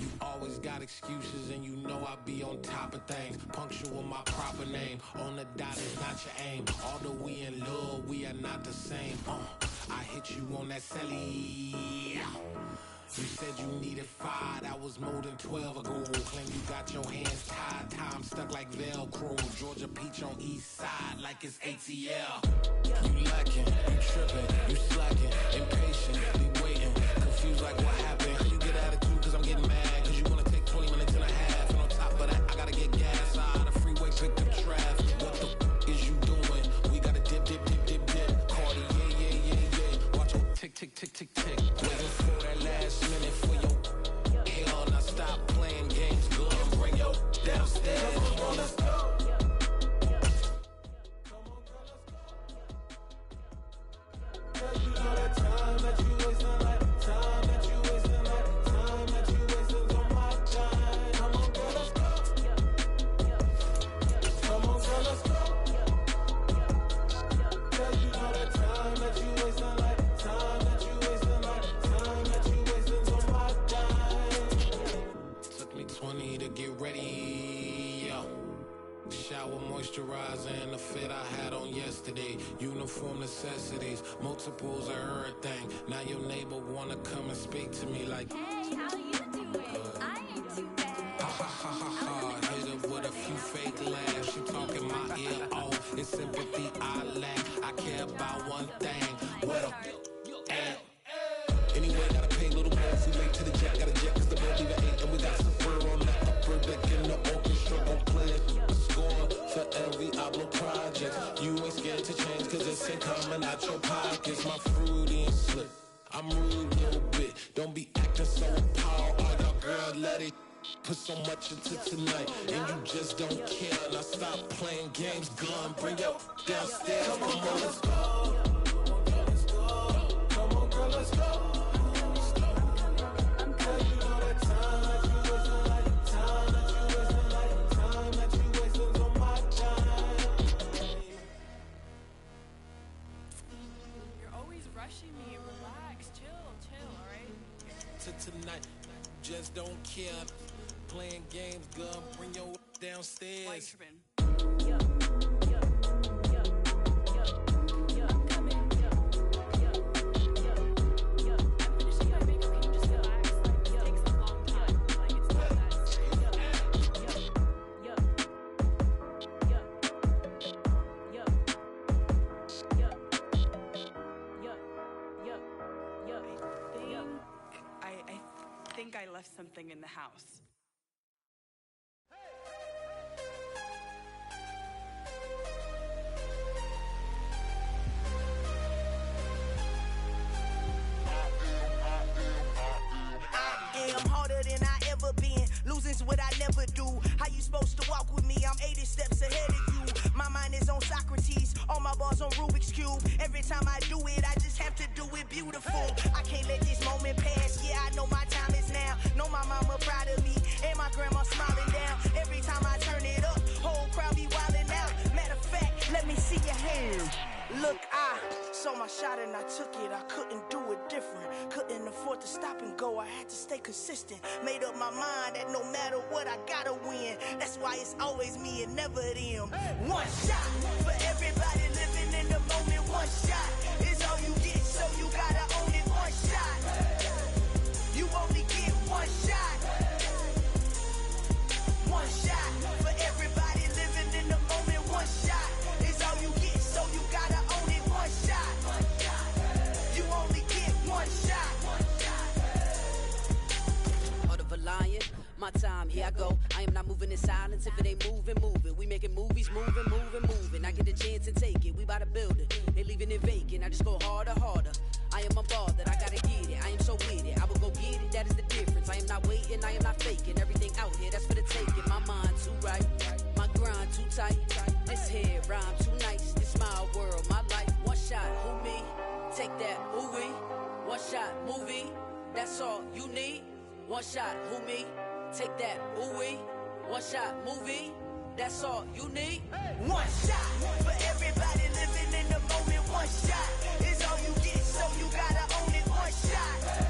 You always got excuses and you know I be on top of things. Punctual my proper name. On the dot is not your aim. Although we in love, we are not the same. I hit you on that celly. You said you needed 5, that was more than 12 ago. Claim you got your hands tied, time stuck like Velcro. Georgia Peach on east side like it's ATL. You lacking, you tripping, you slacking, impatient, waiting, confused like what happened. How you get attitude cause I'm getting mad, cause you wanna take 20 minutes and a half. And on top of that, I gotta get gas out of the freeway, picked up traffic. What the f is you doing? We gotta dip, dip, dip, dip, dip. Cardi, yeah. Watch your tick, tick, tick, tick, tick. Waiting for that last minute for your hell. Now stop playing games, go and bring your downstairs. Come on, let's go. You know that time that you wasting, like time that you wasting, like time that you wasting on my time. Come on, girl, let's go. Come on, girl, let's go. Girl, you know that time that you wasting, like time that you wasting, like time that you wasting on my time. Took me 20 to get ready, yo. Shower, moisturizer, and the fit I had on yesterday. Uniform necessities, multiples of everything. Now your neighbor wanna come and speak to me like, hey, how you doing? I ain't too bad. Ha ha ha ha. Hit her with a few fake laughs. She talking my ear off. It's sympathy I lack. I care about one thing. What up? And anyway, gotta pay a little more. If we late to the jet, gotta jet cause the boat leave at 8. And we got some fur on the upper deck in the orchestra gon' play a score for every Ablo project. You ain't scared to change cause it's ain't coming out your pockets. My fruity and slip, I'm rude a little bit. Don't be acting so appalled. All y'all girl let it put so much into tonight and you just don't care. Now stop playing games, gun, bring your downstairs. Come on, girl, let's go. Come on, girl, let's go. Tonight, just don't care. Playing games, girl, bring your downstairs. I left something in the house. I am harder than I ever been. Losing's what I never do. How you supposed to walk with me? I'm 80 steps ahead of you. My mind is on Socrates. All my bars on Rubik's Cube. Every time I do it, I just have to do it beautiful. I can't let this moment pass. Yeah, I know my time is now. Know my mama proud of me. And my grandma smiling down. Every time I turn it up, whole crowd be wildin' out. Matter of fact, let me see your hands. Look, I saw my shot and I took it. I couldn't do it different. Couldn't afford to stop and go. I had to stay consistent. Made up my mind that no matter what, I gotta win. That's why it's always me and never them. One shot for everybody living in the moment. One shot is all you get, so you gotta own it. One shot. You only get one shot. One shot for everybody living in the moment. One shot is all you get, so you gotta own it. One shot. You only get one shot. Heart of a lion, my time, here I go. I am not moving in silence. If it ain't moving, moving. We making movies, moving. I get the chance and take it. We bout to build it. They leaving it vacant. I just go harder. I am a ball that I gotta get it. I am so with it. I will go get it. That is the difference. I am not waiting. I am not faking. Everything out here, that's for the taking. My mind too right. My grind too tight. This head rhyme too nice. This my world, my life. One shot, who me? Take that, who we? One shot, movie. That's all you need. One shot, who me? Take that, who we? One shot, movie. That's all you need. One shot for everybody living in the moment. One shot is all you get, so you gotta own it. One shot.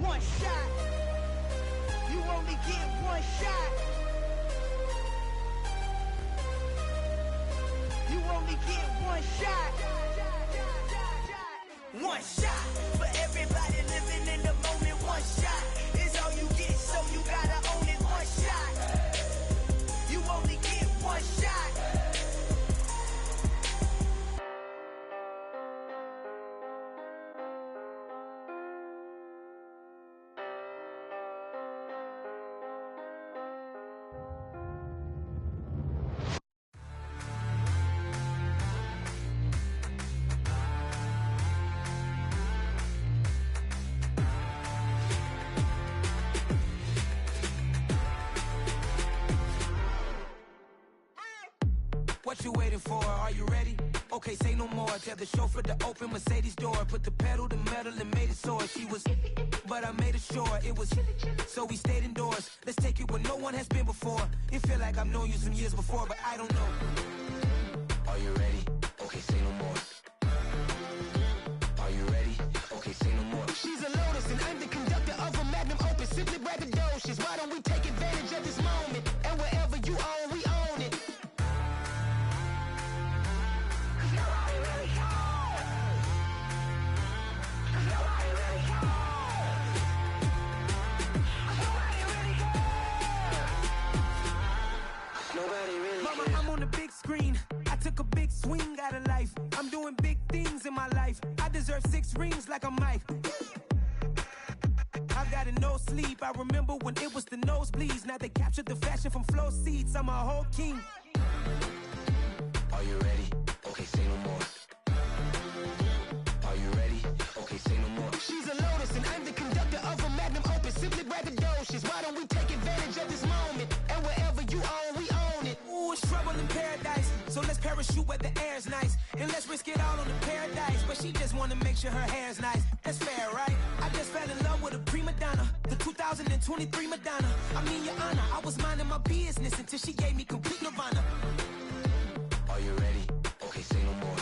one shot. You only get one shot. You only get one shot. One shot for everybody living in the moment. One shot is all you get, so you gotta own it. One shot. You only get one shot. What you waiting for? Are you ready? Okay, say no more. Tell the chauffeur to open Mercedes door. Put the pedal to metal and made it soar. She was, but I made it sure it was. So we stayed indoors. Let's take it where no one has been before. It feel like I've known you some years before, but I don't know. Are you ready? Okay, say no more. Are you ready? Okay, say no more. She's a Lotus and I'm the conductor of a magnum opus. Simply braggadocious. Why don't we take advantage of this moment? And wherever you own, we own it. Mama, I'm on the big screen. I took a big swing out of life. I'm doing big things in my life. I deserve 6 rings like I'm Mike. I've got no sleep. I remember when it was the nosebleeds. Now they captured the fashion from flow seats. I'm a whole king. Are you ready? Okay, say no more. Are you ready? Okay, say no more. She's a Lotus and I'm the conductor of a magnum opus. Simply braggadocious. Why don't we take advantage of this moment? And wherever you own, we own it. Ooh, it's trouble in paradise. So let's parachute where the air's nice. And let's risk it all on the paradise. But she just wanna make sure her hair's nice. That's fair, right? I just fell in love with a prima donna. The 2023 Madonna. I mean, your honor, I was minding my business until she gave me complete nirvana. Are you ready? Okay, say no more.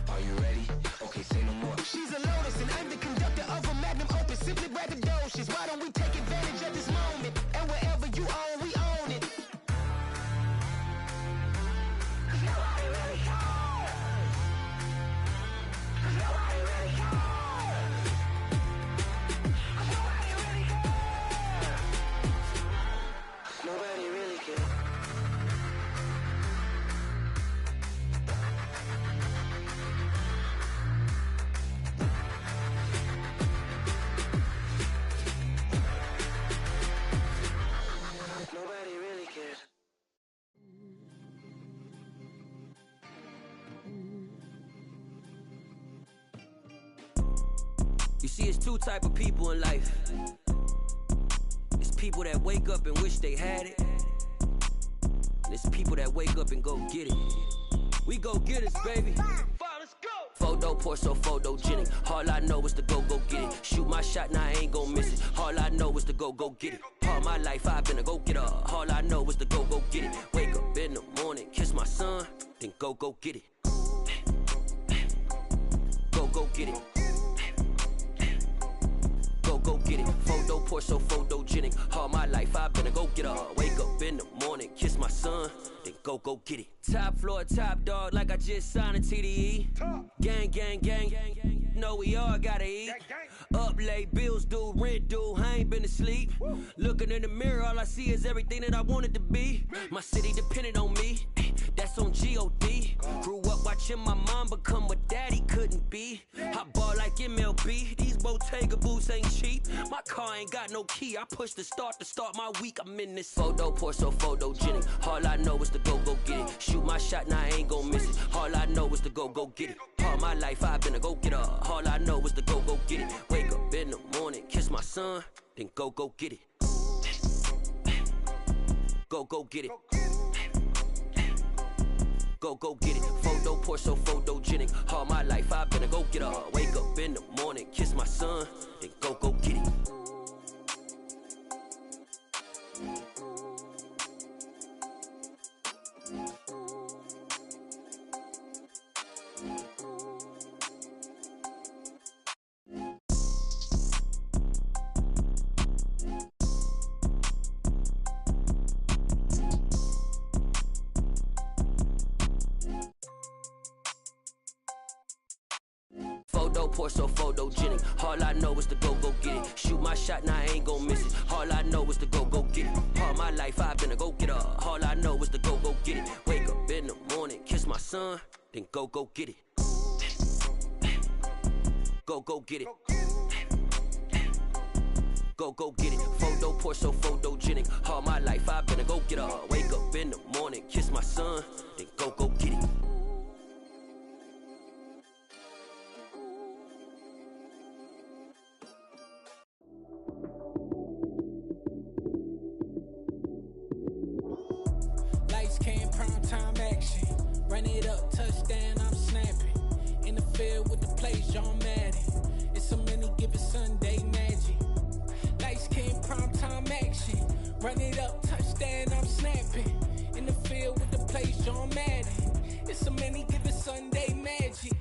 Are you ready? Okay, say no more. She's a Lotus and I'm the conductor of a magnum opus. Simply braggadocious. Why don't we take advantage of this moment? And wherever you own, we own it. Nobody really cares. Nobody really cares. Nobody really cares. Nobody really cares. Nobody really cares. You see, it's 2 type of people in life. It's people that wake up and wish they had it. And it's people that wake up and go get it. We go get it, baby. Photo pour so photogenic. All I know is to go get it. Shoot my shot, now I ain't gon' miss it. All I know is to go get it. All my life I've been a go-getter. All I know is to go get it. Wake up in the morning, kiss my son, then go get it. Go get it. Go get it. Photo pour so photogenic. All my life I've been a go-getter. Wake up in the morning, kiss my son, then go get it. Top floor, top dog, like I just signed a TDE. Gang, gang, gang. Know we all gotta eat. Up late, bills due, rent due, I ain't been asleep. Looking in the mirror, all I see is everything that I wanted to be. My city depended on me, that's on G.O.D. Grew up watching my mom become what daddy couldn't be. I ball like MLB, these Bottega boots ain't cheap. My car ain't got no key, I push the start to start my week. I'm in this photo pour so photogenic. All I know is to go get it. Shoot my shot, now I ain't gon' miss it. All I know is to go get it. All my life I've been a go-getter. All I know is to go get it. Wake up in the morning, kiss my son, then go get it. Go get it. Go get it. Photo pour so photogenic. All my life I've been a go-getter. Wake up in the morning, kiss my son, then go get it. Photo poor, so photogenic. All I know is to go get it. Shoot my shot, now I ain't gon' miss it. All I know is to go get it. All my life I've been a go-getter. All I know is to go get it. Wake up in the morning, kiss my son, then go get it. Go get it. Go get it. Photo poor, so photogenic. All my life I've been a go-getter. Wake up in the morning, kiss my son, then go get it. Lights came, prime time action. Run it up, touchdown, I'm snapping. In the field with the plays, John Madden. It's a many given Sunday magic. Lights came, prime time action. Run it up, touchdown, I'm snapping. In the field with the plays, John Madden. It's a many given Sunday magic.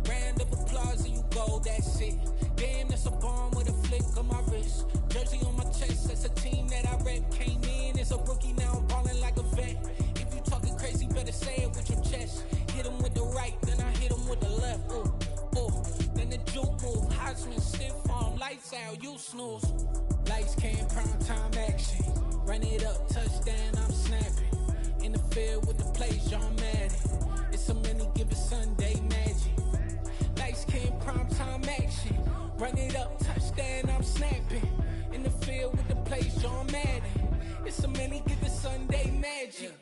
Round of applause and you go, that's it. Damn, that's a bomb with a flick on my wrist. Jersey on my chest, that's a team that I rep. Came in as a rookie, now I'm ballin' like a vet. If you talking crazy, better say it with your chest. Hit him with the right, then I hit him with the left. Ooh, ooh, then the juke move. Heisman, stiff arm, lights out, you snooze. Lights came, prime time action. Run it up, touchdown, I'm snapping. In the field with the plays, John Madden. It's a many given Sunday magic. Lights came, prime time action. Run it up, touchdown, I'm snapping. In the field with the plays, John Madden. It's a many given Sunday magic.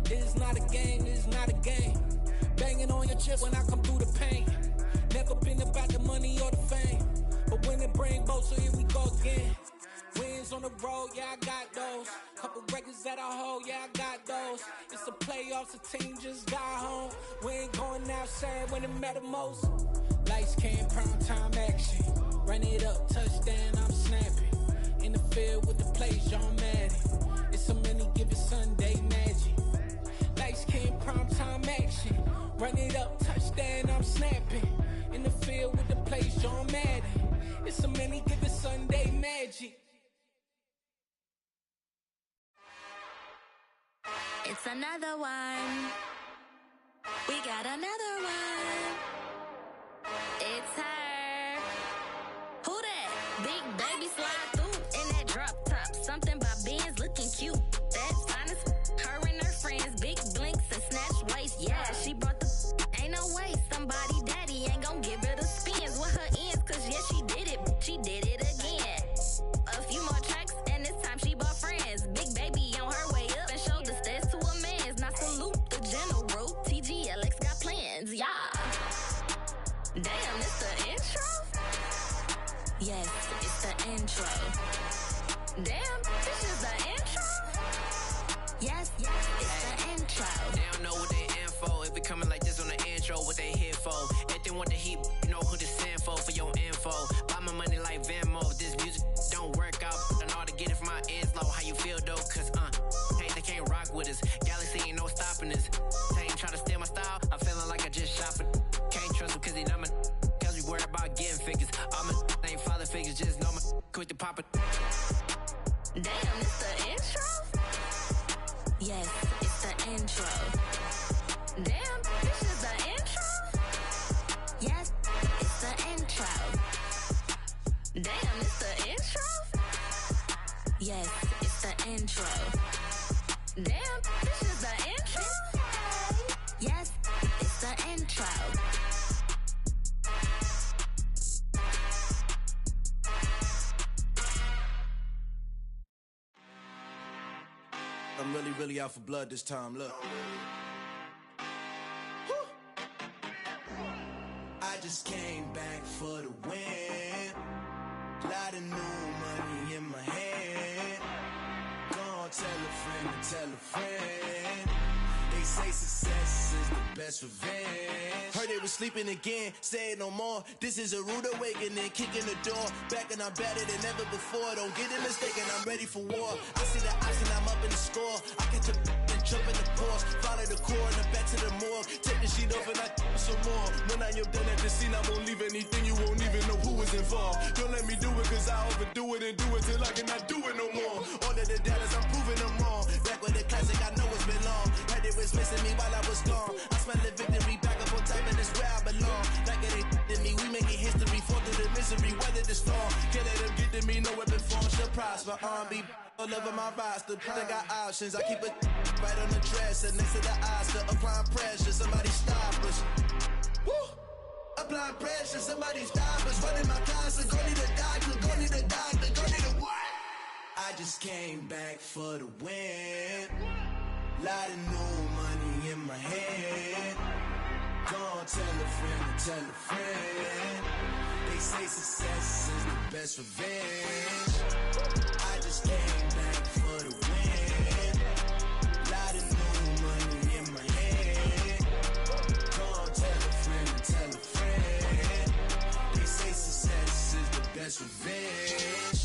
This is not a game, this is not a game. Banging on your chest when I come through the pain. Never been about the money or the fame. But when it bring both, so here we go again. Wins on the road, yeah, I got those. Couple records that I hold, yeah, I got those. It's the playoffs, the team just got home. We ain't going outside when it matter most. Lights came, prime time action. Run it up, touchdown, I'm snapping. In the field with the plays, John Madden. It's a many given Sunday magic. Lights came, prime time action. Run it up, touchdown, I'm snapping. In the field with the plays, John Madden. It's a many given Sunday magic. It's another one. We got another one. It's her. Who that? Big baby slide through in that drop top. Something by Benz looking cute. That's honest. Her and her friends, big blinks and snatch waist. Yeah, she brought the. Ain't no way somebody daddy ain't gon' give her the spins with her ends. Cause yeah, she did it. She did it again. A few more tracks and this time she bought friends. Big baby on her way up and showed the stairs to a man's. Now salute the general. TGLX got plans, yeah. Damn, it's the intro? Yes, it's the intro. Damn, this is the intro? Yes, it's the intro. They don't know what they in for. If we coming like this on the intro, what they here for? If they want the heat, you know who to send for your info. Buy my money like Venmo. If this music don't work out, I know how to get it from my ends low. How you feel though? Cause hey, they can't rock with us. Galaxy ain't no stopping us. They ain't try to steal my style. I'm feeling like I just shot for. Can't trust them cause they dumb. Cause we worried about getting figures. All my ain't father figures, just know my quick to pop it. Damn, it's the intro? Yes, it's the intro. Damn, this is the intro? Yes, it's the intro. Damn, it's the intro? Yes, it's the intro. Damn, this is the intro? Yes, it's the intro. I'm really out for blood this time, look. I just came back for the win. Lot of new money in my hand. Gonna tell a friend to tell a friend. They say success is the best revenge. Heard they was sleeping again, say it no more. This is a rude awakening, kicking the door. Back and I'm better than ever before. Don't get it mistaken, I'm ready for war. I see the option, I'm up in the score. I catch a and jump in the Porsche. Follow the core and the back to the morgue. Take the sheet off and I some more. When I am done at the scene, I won't leave anything. You won't even know who was involved. Don't let me do it cause I overdo it and do it till I cannot do it no more. All of the doubters, I'm proving them wrong. Back with the classic, I know it's been long. Had they was missing me while I was gone. I smell the victory back up on top, and it's where I belong. Like it ain't to me, we making history, fall through the misery, weather the storm. Can't let them get to me, no weapon form should prosper. R&B all over my roster, I got options. I keep it right on the dresser, next to the Oscar. Applying pressure, somebody stop us. Woo! Applying pressure, somebody stop us. Running my closet, go need a doctor, go need a doctor, go need a what? I just came back for the win. Lot of new money in my hand. Gonna tell a friend to tell a friend. They say success is the best revenge. I just came back for the win. Lot of new money in my hand. Gonna tell a friend to tell a friend. They say success is the best revenge.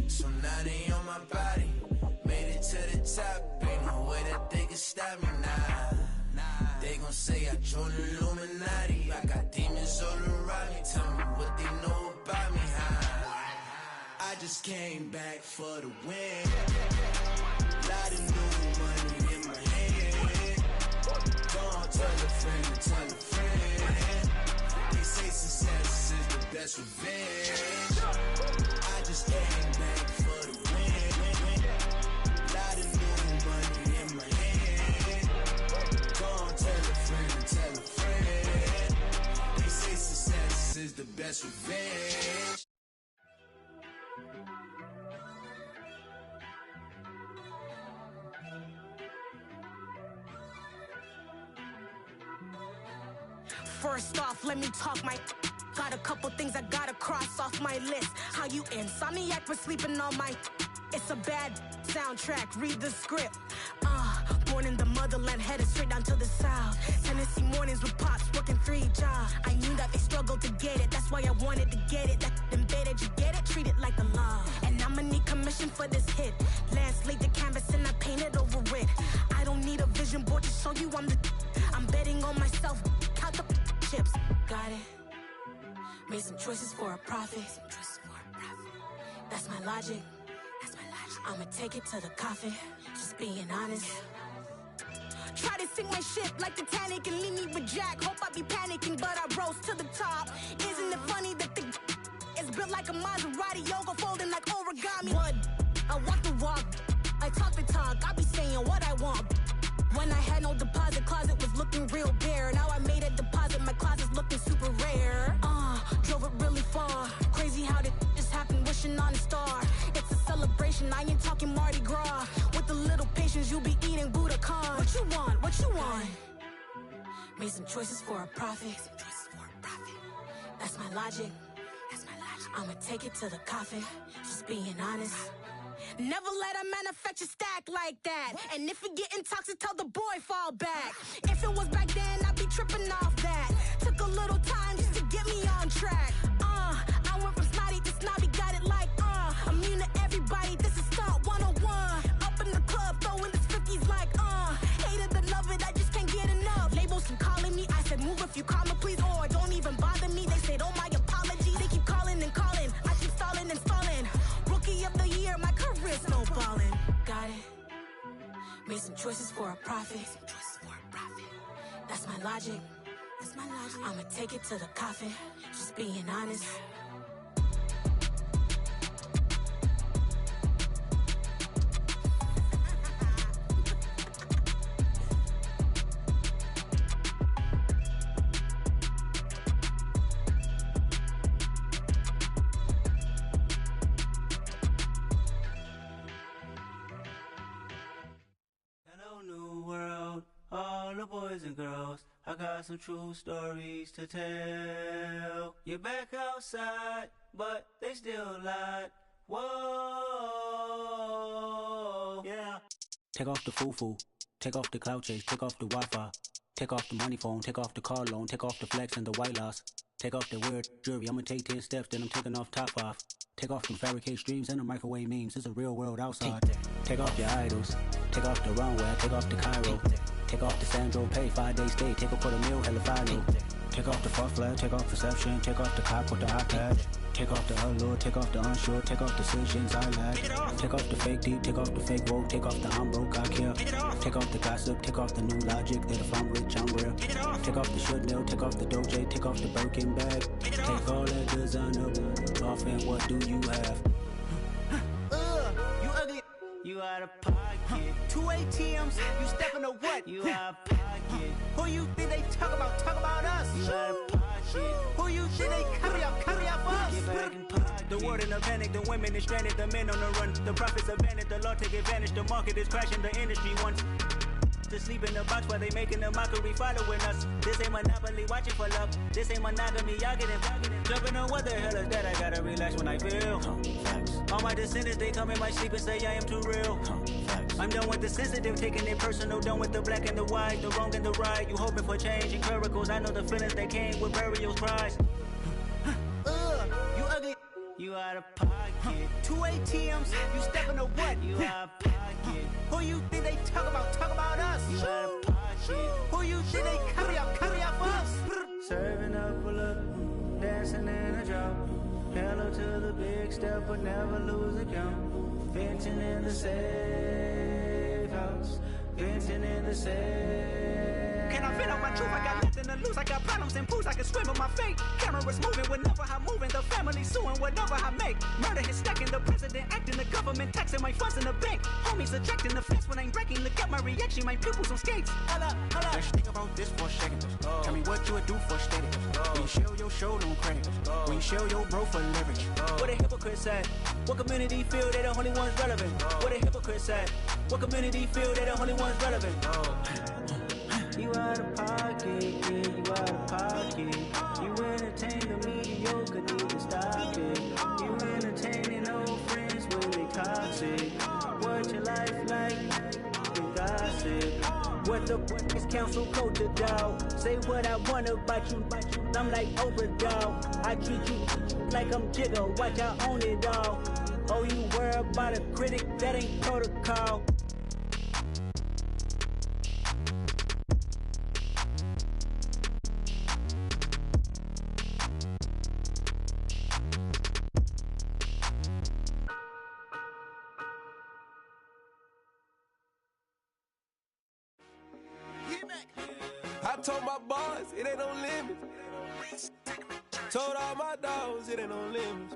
So now they on my body. Made it to the top. Ain't no way that they can stop me now. They gon' say I joined the Illuminati. I got demons all around me. Tell me what they know about me, huh? I just came back for the win. Lot of new money in my hand. Gonna tell a friend to tell a friend. They say success is the best revenge. I just came back for the win. Lot of new money in my hand. Gonna tell a friend to tell a friend. They say success is the best revenge. First off, let me talk my... Got a couple things I gotta cross off my list. How you insomniac for sleeping on my... It's a bad soundtrack, read the script. Born in the motherland, headed straight down to the south. Tennessee mornings with pops, working 3 jobs. I knew that they struggled to get it, that's why I wanted to get it. That embedded, you get it, treat it like the law. And I'ma need commission for this hit. Lance laid the canvas and I painted over it. I don't need a vision board to show you I'm the... I'm betting on myself, count the chips. Got it. Made some choices for a profit. That's my logic. I'ma take it to the coffin. Just being honest. Try to sink my ship like Titanic and leave me with Jack. Hope I be panicking, but I rose to the top. Isn't it funny that the is built like a Maserati, yoga folding like origami? What? I walk the walk. I talk the talk. I be saying what I want. When I had no deposit, closet was looking real bare. Now I made a deposit, my closet's looking super rare. Drove it really far. Crazy how did this happen, wishing on a star. It's a celebration, I ain't talking Mardi Gras. With a little patience, you'll be eating Budokan. What you want? What you want? Made some choices for a profit. That's my logic. I'ma take it to the coffin. Just being honest. Never let a manufacture stack like that. And if it getting toxic, tell the boy fall back. If it was back then, I'd be tripping off that. Took a little time just to get me on track. I went from snotty to snobby, got it like, immune to everybody, this is stunt 101. Up in the club, throwing this 50s like, hate it and love it, I just can't get enough. Labels keep calling me, I said move if you call me please, or don't even bother me. They said, oh my apology, they keep calling and calling. I keep stalling and stalling. Rookie of the year, my career snowballing. Got it. Made some choices for a profit. That's my logic. I'ma take it to the coffin. Just being honest. Boys and girls, I got some true stories to tell. You're back outside, but they still lied. Whoa, yeah. Take off the foo-foo, take off the cloud chase, take off the Wi-Fi, take off the money phone, take off the car loan, take off the flex and the white loss, take off the weird jewelry. I'ma take 10 steps, then I'm taking off top off. Take off them fabricated streams and the microwave memes. It's a real world outside. Take off your idols. Take off the runway. Take off the Cairo. Take off the Sandro Pay. 5 days stay. Take a quarter meal. Hella final. Take off the fuck flag. Take off perception. Take off the cop with the iPad. Take off the allure. Take off the unsure. Take off decisions I lack. Take off the fake deep. Take off the fake woke. Take off the I'm broke. I care. Take off the gossip. Take off the new logic that if I'm rich I'm real. Take off the should know. Take off the Doja. Take off the Birkin bag. Take all that designer off and what do you have? You ugly. You out of pocket. 2 ATMs. You stepping to what? You out of pocket. Who you think they talk about? Talk about us. You out of pocket. Who you think they carry up for us? Get back in pocket. The world in a panic. The women is stranded. The men on the run. The profits abandoned. The law take advantage. The market is crashing. The industry wants to sleep in the box while they making a mockery following us. This ain't Monopoly, watching for love. This ain't monogamy, y'all getting jumping on what the hell is that? I gotta relax when I feel. All my descendants, they come in my sleep and say I am too real. I'm done with the sensitive, taking it personal. Done with the black and the white, the wrong and the right. You hoping for change and miracles. I know the feelings that came with burial cries. You ugly. You out of pocket. 2 ATMs. You stepping to what? You out of pocket. Who you think they talk about? Talk about us. You out of pocket. Who you think they carry up for us? Serving up a look, dancing in a drop. Hello to the big step, but never lose a count. Venting in the safe house. Venting in the safe. Can I vent out my truth? I got nothing to lose. I got problems and pools. I can swim with my fate. Cameras moving whenever I'm moving. The family suing whatever I make. Murder is stacking. The president acting. The government taxing my funds in the bank. Homies ejecting the fence when I'm breaking. Look at my reaction. My pupils on skates. Holla. Let's think about this for a second. Tell me what you would do for status. When you show your show, no credit. When you show your bro for leverage. What a hypocrite said. What community feel they the only ones relevant? What a hypocrite said. What community feel they the only ones relevant? You out of pocket, yeah, you out of pocket. You entertain the mediocre, need to stop it. You entertaining old friends when they toxic. What your life like? You gossip. What the fuck is council code to doubt? Say what I want about you, I'm like overdog. I treat you like I'm Jigga, watch I own it all. Oh, you worry about a critic, that ain't protocol. I told my boys, it ain't no limits. Told all my dogs, it ain't no limits.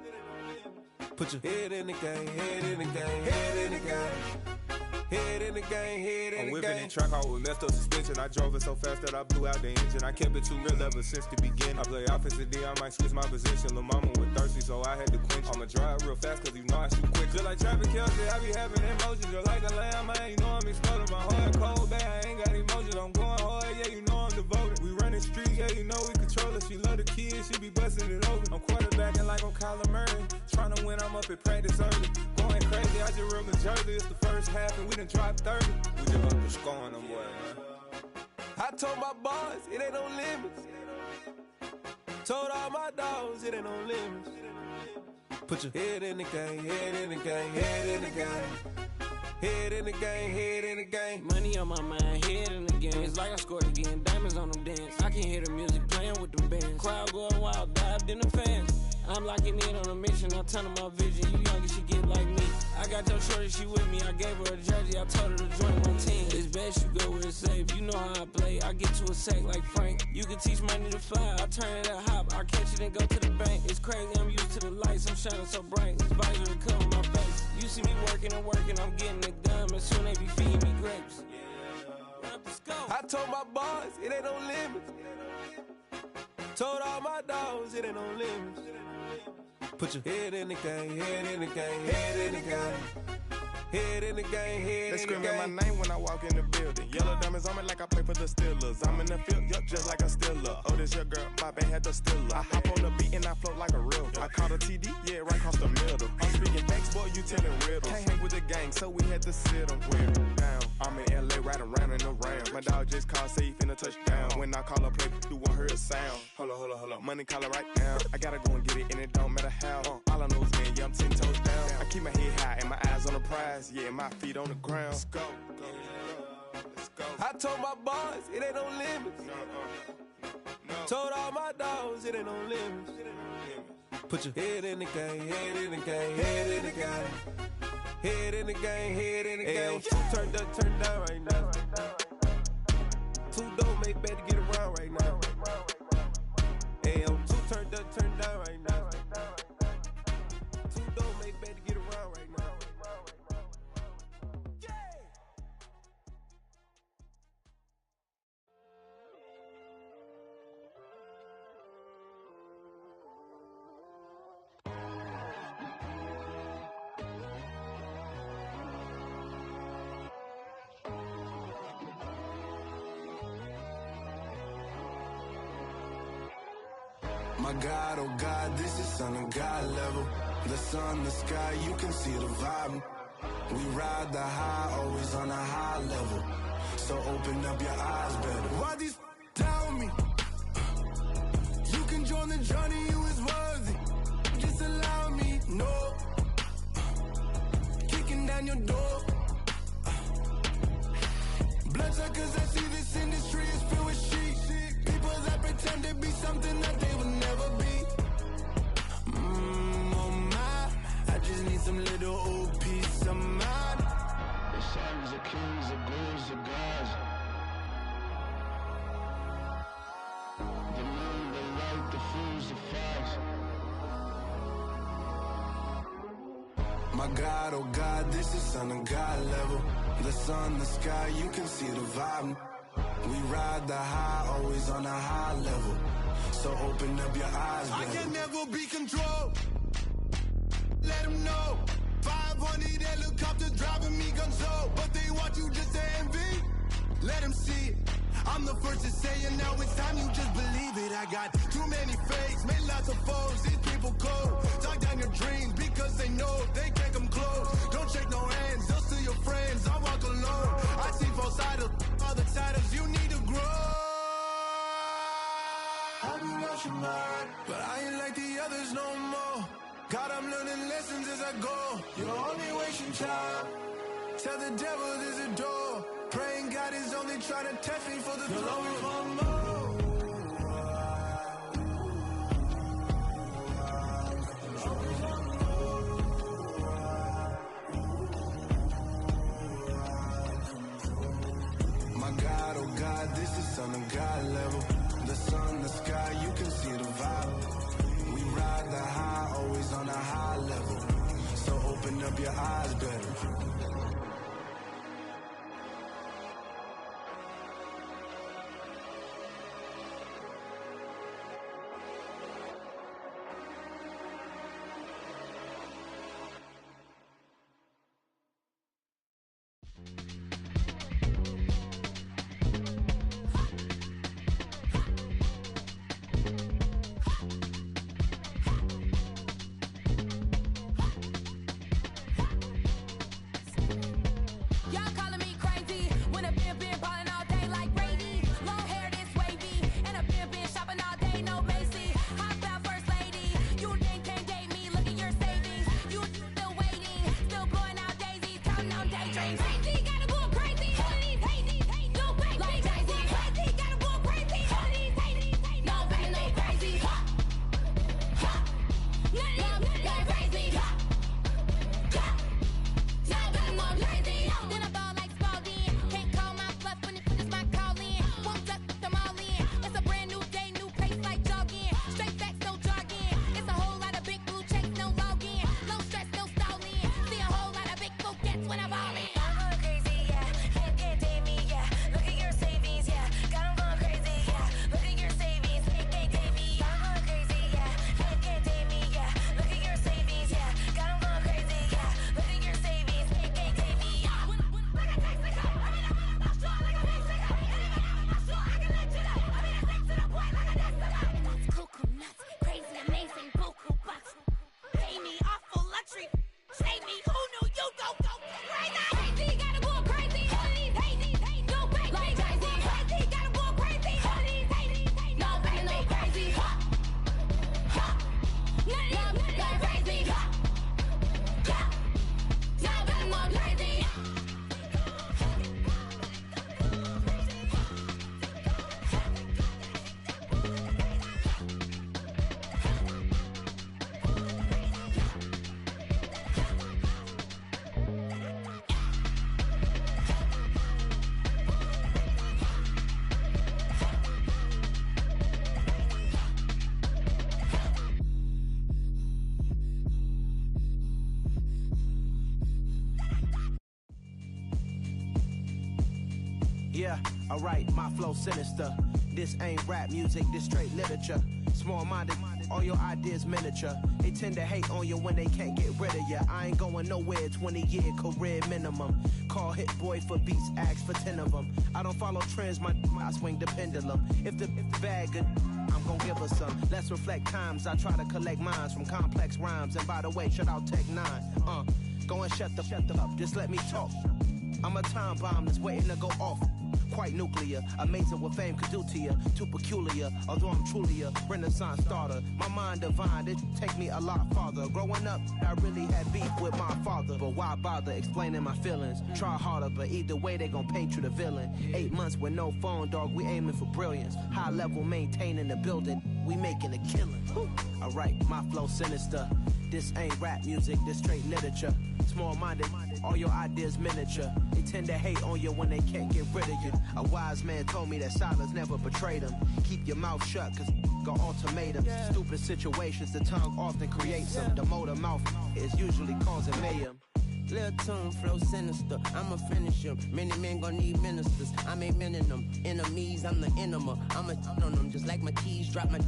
Put your head in the game, head in the game, head in the game. Head in the game, head in the game. I'm whipping and track out with messed up suspension. I drove it so fast that I blew out the engine. I kept it too real ever since the beginning. I play offensive D, I might switch my position. Lil' mama was thirsty, so I had to quench. I'ma drive real fast, cause you know I shoot quick. Just like traffic Kelsey, I be having emotions. Just like a lamb, man, you know I'm exploding. My heart cold, bad, I ain't got emotions. I'm going hard, yeah, you know I'm devoted. We running streets, yeah, you know we control it. She love the kids, she be busting it open. I'm quarterbacking like I'm Kyler Murray. Trying to win, I'm up at practice early. Going crazy, I just real the jersey. It's the first half and we done dropped 30. We just up to scoring them boys, man. I told my boys, it ain't no limits. Told all my dogs, it ain't no limits. Put your head in the game, head in the game, head in the game. Head in the game, head in the game. Money on my mind, head in the game. It's like I scored again, diamonds on them dance. I can hear the music playing with them bands. Crowd going wild, dived in the fans. I'm locking in on a mission, I turn on my vision. You young, she get like me. I got your shorty, she with me. I gave her a jersey, I told her to join my team. It's best you go where it's safe. You know how I play, I get to a sack like Frank. You can teach money to fly, I turn it at hop. I catch it and go to the bank. It's crazy, I'm used to the lights, I'm shining so bright. This visor will cover my face. You see me working and working, I'm getting it done. And soon they be feeding me grapes. I told my boys, it ain't no limits. Told all my dogs, it ain't no limits. Put your head in the game, head in the game, head in the game. Head in the game, head in the game. They screaming my name when I walk in the building. Yellow diamonds on me like I play for the Steelers. I'm in the field, yup, just like a Steeler. Oh, this your girl, my band had the Steeler. I hop on the beat and I float like a real. I caught a TD, yeah, right across the middle. I'm speaking facts, boy, you telling riddles. Can't hang with the gang, so we had to sit them down. I'm in LA, riding around and around. My dog just called, say he finna touch down. When I call a play, you won't hear a sound. Hold up. Money caller right now. I gotta go and get it, and it don't matter how. All I know is, man, yeah, I'm prize, yeah, my feet on the ground. Let's go. Let's go. I told my boys, it ain't no limits. Told all my dogs, it ain't no limits. Put your head in the game, head in the game, head in the game. Head in the game, head in the game. Two turned up, turned down right now. Two dope make better get around right now. Hey, two turned up, turned down right now. Two dope make better get around right now. My God, oh God, this is Son of God level. The sun, the sky, you can see the vibe. We ride the high, always on a high level. So open up your eyes better. Why these tell me? You can join the journey, you is worthy. Just allow me, no. Kicking down your door. Bloodsuckers, I see this industry is filled with sheep. People that pretend to be something that they will never be. Oh my, I just need some little old peace of mind. The sons of kings, the ghouls, the gods. The moon, the light, the fools, the facts. My God, oh God, this is Son of God level. The sun, the sky, you can see the vibe. We ride the high, always on a high level. So open up your eyes, baby. I can never be controlled. Let them know. 500 helicopters driving me gonzo. But they want you just to envy. Let them see it. I'm the first to say it, now it's time you just believe it. I got too many fakes, made lots of foes. These people cold. Talk down your dreams because they know they can't come close. Don't shake no hands, they'll steal your friends. I walk alone. I see false idols, other titles. You need to grow. I've been watching mine, but I ain't like the others no more. God, I'm learning lessons as I go. You're only wasting time. Tell the devil there's a door. Praying God is only trying to test me for the throne. My God, oh God, this is Son of God level. The sun, the sky, you can see the vibe. We ride the high, always on a high level. So open up your eyes better. Yeah, alright, my flow sinister. This ain't rap music, this straight literature. Small-minded, all your ideas miniature. They tend to hate on you when they can't get rid of you. I ain't going nowhere, 20-year career minimum. Call Hit Boy for beats, ask for 10 of them. I don't follow trends, I swing the pendulum. If the bag good, I'm gon' give her some. Let's reflect times, I try to collect minds from complex rhymes. And by the way, shout out Tech 9. Go and shut the up, just let me talk. I'm a time bomb that's waiting to go off. Quite nuclear, amazing what fame could do to you. Too peculiar, although I'm truly a renaissance starter. My mind divine, it take me a lot farther. Growing up, I really had beef with my father. But why bother explaining my feelings? Try harder, but either way they gon' paint you the villain. 8 months with no phone, dog, we aiming for brilliance. High level maintaining the building, we making a killing. Alright, my flow sinister. This ain't rap music, this straight literature. Small-minded, all your ideas miniature. They tend to hate on you when they can't get rid of you. A wise man told me that silence never betrayed him. Keep your mouth shut, cause got ultimatums. Stupid situations, the tongue often creates them. The motor mouth is usually causing mayhem. Lil' tune, flow sinister, I'ma finish him. Many men gon' need ministers, I'm aiming them. Enemies, I'm the enema. I'ma on them, just like my keys, drop my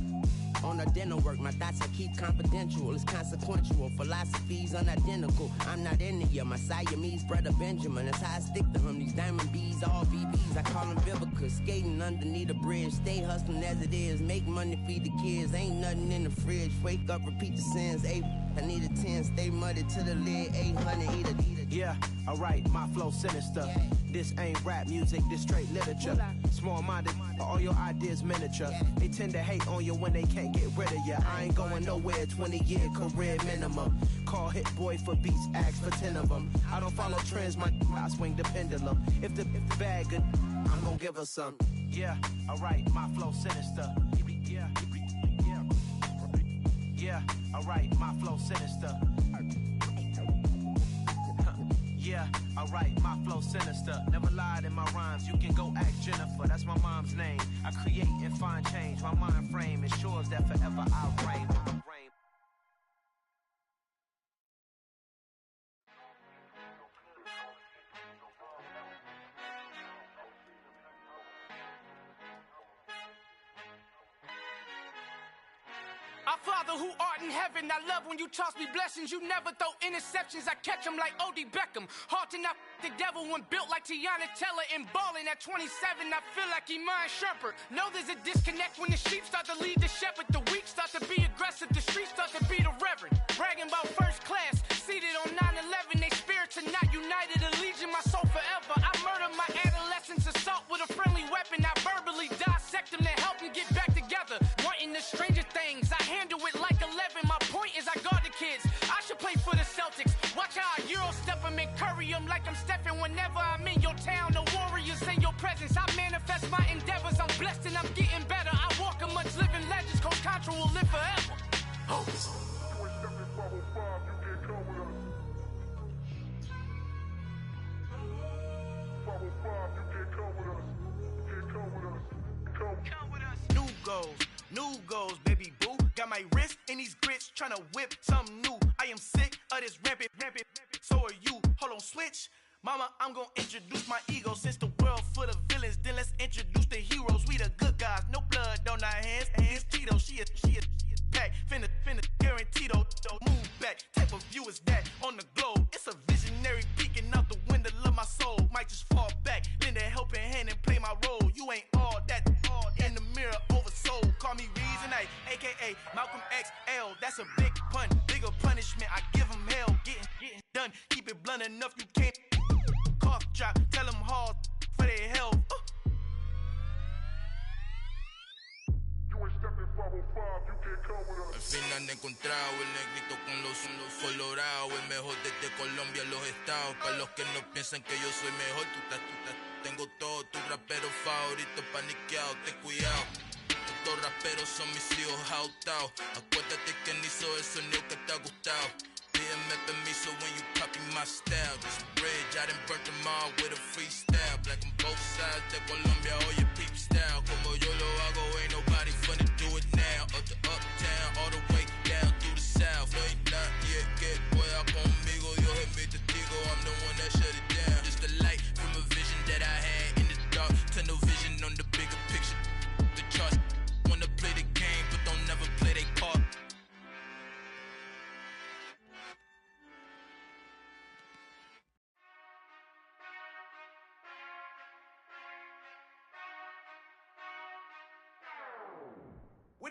on the dinner work. My thoughts I keep confidential, it's consequential. Philosophies unidentical, I'm not into you. My Siamese brother Benjamin, that's how I stick to him. These diamond bees, all BBs, I call them Vivica. Skating underneath the bridge, stay hustling as it is. Make money, feed the kids, ain't nothing in the fridge. Wake up, repeat the sins, I need a 10, stay muddy to the lid, 800, eat it. Yeah, alright, my flow sinister. This ain't rap music, this straight literature. Small-minded, all your ideas miniature. They tend to hate on you when they can't get rid of you. I ain't going nowhere, 20-year career minimum. Call Hit Boy for beats, ask for 10 of them. I don't follow trends, I swing the pendulum. If the bag good, I'm gon' give her some. Yeah, alright, my flow sinister. Yeah, alright, my flow sinister. Yeah, alright, my flow sinister. Never lied in my rhymes, you can go ask Jennifer. That's my mom's name. I create and find change. My mind frame ensures that forever I'll reign. Our Father who art in heaven, I love when you toss me blessings. You never throw interceptions, I catch them like O.D. Beckham. Hard to not the devil when built like Tiana Teller. And balling at 27, I feel like Iman Shumpert. Know there's a disconnect when the sheep start to lead the shepherd. The weak start to be aggressive, the streets start to be the reverend. Bragging about first class, seated on 9/11. They spirits are not united, a legion, my soul forever. I murder my adolescence, assault with a friendly weapon. I verbally dissect them to help them get back together. Wanting the stranger things, I handle it like 11. My point is I guard the kids. I should play for the Celtics. Watch how I Euro step them and curry them like I'm Stephen. Whenever I'm in your town, the Warriors in your presence. I manifest my endeavors. I'm blessed and I'm getting better. I walk amongst living legends. Coach Contra will live forever. New goals, baby boo. Got my wrist in these grits, tryna whip something new. I am sick of this rampant. So are you. Hold on, switch. Mama, I'm gonna introduce my ego. Since the world full of villains, then let's introduce the heroes. We the good guys, no blood on our hands. It's Tito, she is pack. Finna, guaranteed, move back. Type of view is that on the globe. It's a visionary peeking out the window of my soul. Might just fall back, lend a helping hand and play my role. You ain't all that in the mirror oversold. Call me Reason A, aka Malcolm XL. That's a big pun, bigger punishment. I give him hell, getting done. Keep it blunt enough, you can't cough drop. Tell them hard for their health. Al fin han encontrado el negrito con los colorados, el mejor desde Colombia, los estados. Para los que no piensan que yo soy mejor, tengo todo, tu rapero favorito paniqueado, ten cuidado. Estos raperos son mis hijos jautados. Acuérdate que ni hizo el sonido que te ha gustado. Pídeme permiso when you copy my style. This bridge, I done burnt them all with a freestyle. Black on both sides de Colombia, oye peep style. Como yo lo hago, ain't nobody finna do it now. Up to uptown, all the way down through the south. No hay nadie que pueda conmigo, Dios es mi testigo. I'm the one that shut it down. Just the light from a vision that I had in the dark.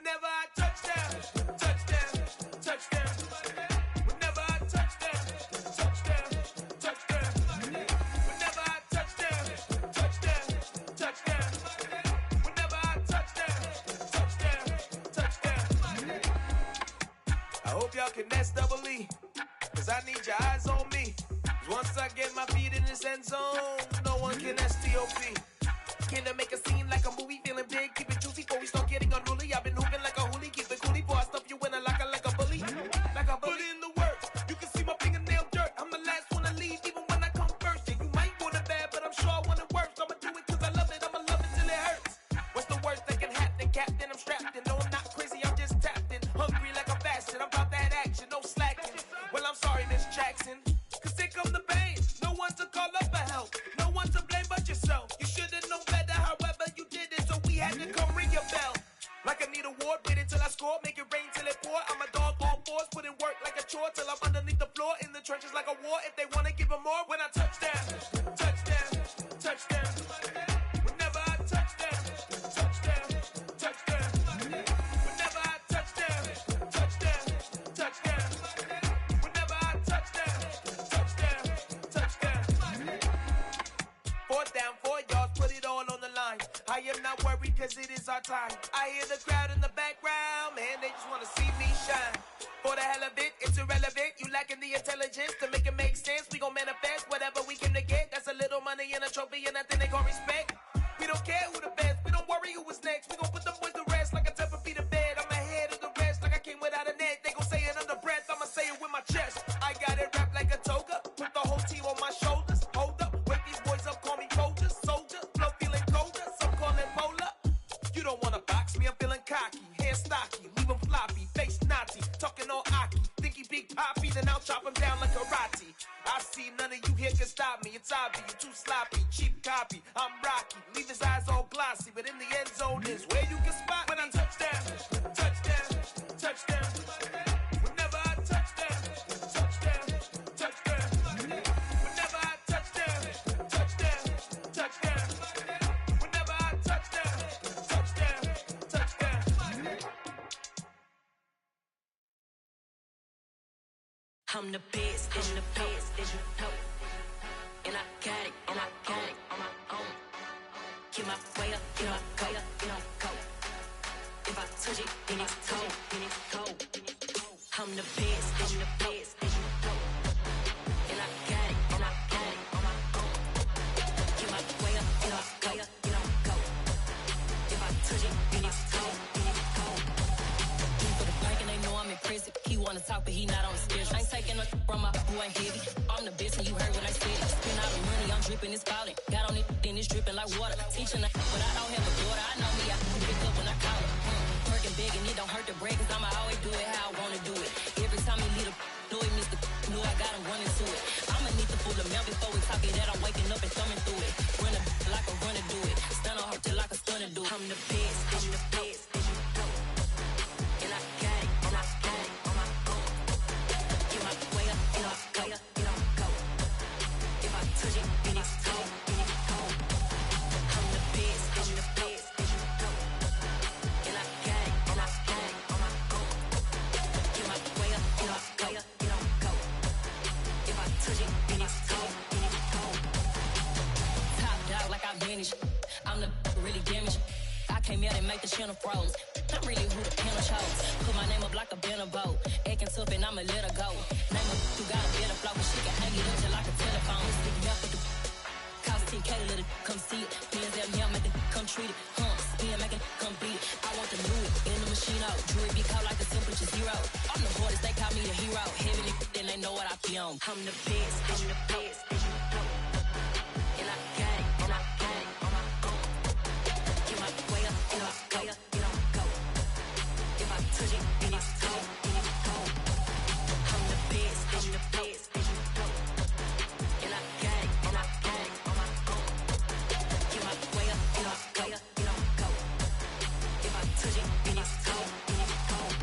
Whenever I touch down, touchdown, touchdown. Whenever I touch down, touchdown, touchdown. Whenever I touch down, touchdown, touchdown. Whenever I touch down, touchdown, touchdown. I hope y'all can double E, cause I need your eyes on me. Cause once I get my feet in this end zone, no one can STOP. Can I make a scene like a movie, feeling big, keep it juicy before we start getting unruly. I've been hooping like a hoolie, keep it coolie before I stuff you in a locker like a bully. Like a bully. Put in the work, you can see my fingernail dirt. I'm the last one to leave, even when I come first. Yeah, you might want it bad, but I'm sure I want it worse. I'ma do it cause I love it, I'ma love it till it hurts. What's the worst that can happen, Captain? I'm strapped in, no I'm not crazy, I'm just tapped in. Hungry like I'm fasting, I'm about that action, no slacking. Well, I'm sorry, Miss Jackson, cause here come the pain. No one to call up for help, no one to blame but yourself. You should've known better, however you did it, so we had to come ring your bell. Like I need a ward, wait until I score, make it rain till it pour. I'm a dog on fours, put in work like a chore till I'm underneath the floor, in the trenches like a war. If they wanna give them more, when I touch down, touchdown, touchdown. Whenever I touch down, touchdown, touchdown. Whenever I touch down, touchdown, touchdown. Whenever I touch down, touchdown, touchdown. 4th down, 4 yards, put it all on the line. I am not worried cause it is our time. I hear the crowd in the background, man, they just wanna see me shine. For the hell of it, it's irrelevant. You lacking the intelligence to make it make sense. We gon' manifest whatever we came to get. That's a little money and a trophy and nothing they gon' respect. We don't care who the best, we don't worry who was next. We gon' put them boys to rest like a 10 feet of bed. I'm ahead of the rest like I came without a net. They gon' say it under breath, I'ma say it with my chest. I got it wrapped like a toga, put the whole team on my shoulders. Hold up, wake these boys up, call me Folger, soldier. Flow feeling colder, some call it polar. You don't wanna box me, I'm feeling cocky. Hair stocky, leave him floppy, face naughty. Talking all aki, think he big poppy, then I'll chop him down like karate. I see none of you here can stop me. It's obvious, you too sloppy, cheap copy. I'm Rocky, leave his eyes all glossy, but in the end zone is where you can spot when I touch down, touchdown, touchdown. Whenever I touch down, touchdown, touchdown. Whenever I touch down, touchdown, touchdown. Whenever I touch down, touchdown, touchdown. I'm the best, and the best, and you know. And I got it, and I got it on my own. Get my way up, get my way up, get my go. If I touch it, then it's cold, then it's cold. I'm the best, and the best, and you know. And I got it, and I got it on my own. Get my way up, get my way up, get my go. If I touch it, then it's cold, then it's cold. He for the bank and they know I'm impressive. He wanna talk, but he not on the schedule. I ain't taking nothing from my boy heavy. I'm the best, and you heard what I said. Spend all the money, I'm dripping, it's falling. Got on it, then it's dripping like water. Teaching her, but I don't have a daughter. I know me, I can pick up when I call her. Working big, and it don't hurt to break, cause I'ma always do it how I wanna do it. Every time he lead a know he missed the know I got him running to it. I'ma need the full of milk before we talk it that I'm waking up and thumbing through it. Run a like a runner do it. Stun on her till like a stunner do it. I'm the best, I'm the best, and you know. And I got it, and I got it on my own. Get my way up, get my way up, get my go. If I touch it, then it's cold, then it's cold. I'm the best, I'm the best, and you know. And I got it, and I got it on my own. Get my way up, get my way up, get my go. If I touch it, then it's cold, then it's cold. Top dog like I vanished. I'm the really damaged. I came out and make the channel froze. I'm really who the panel chose. Put my name up like a banner boat. Acting tough and I'ma let her go. Name her who got a better flow, but she can hang it up just like a telephone. Stick up with the cost 10K to let it come see it. Hands at me, I make it come treat it. Spin, make it come beat it. I want the new in the machine out. Jewelry be caught like the temperature 0. I'm the hardest, they call me the hero. Heavy, then they know what I be on. I'm the best, I'm the best, and you know. And I got it, and I got it on my own. Get my way up, get my way up, get my go. If I touch it, then it's cold, then it's cold. I'm the best, I'm the best, and you know. And I got it, and I got it on my own. Get my way up, get my way up, get my go. If I touch it, then it's cold, then it's cold.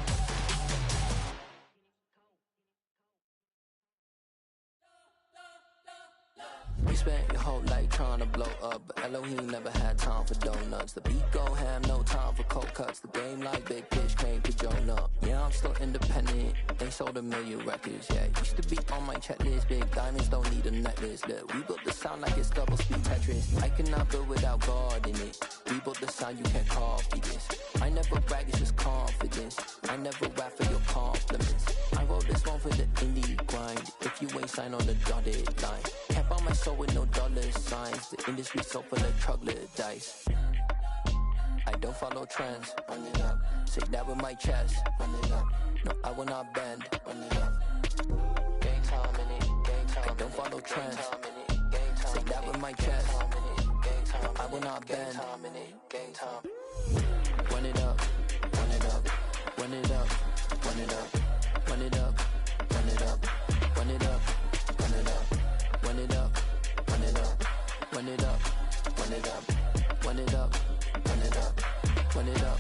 You spent your whole life trying to blow up, but Elohim never had time for donuts. The beat go ham, no time for cold cuts. The game like Big Fish came to Jonah. Yeah, I'm still independent, ain't sold a million records yet. Used to be on my checklist, big diamonds don't need a necklace. Look, we built the sound like it's double speed Tetris. I cannot build without God in it. We built the sound, you can't copy this. I never brag, it's just confidence. I never rap for your compliments. I wrote this one for the indie grind. If you ain't signed on the dotted line, can't buy my soul with no dollar signs. The industry so full of troglodytes. I don't follow trends. Run it up. Say that with my chest. Run it up. No, I will not bend. Run it up. Gang time in it. Gang time. I don't follow trends. Say that with my chest. No, I will not bend. Gang time. Run it up. Run it up. Run it up. Run it up. Run it up. Run it up. Run it up. Run it up. Run it up. Run it up. Run it up. Run it up. Run it up. Run it up. Run it up.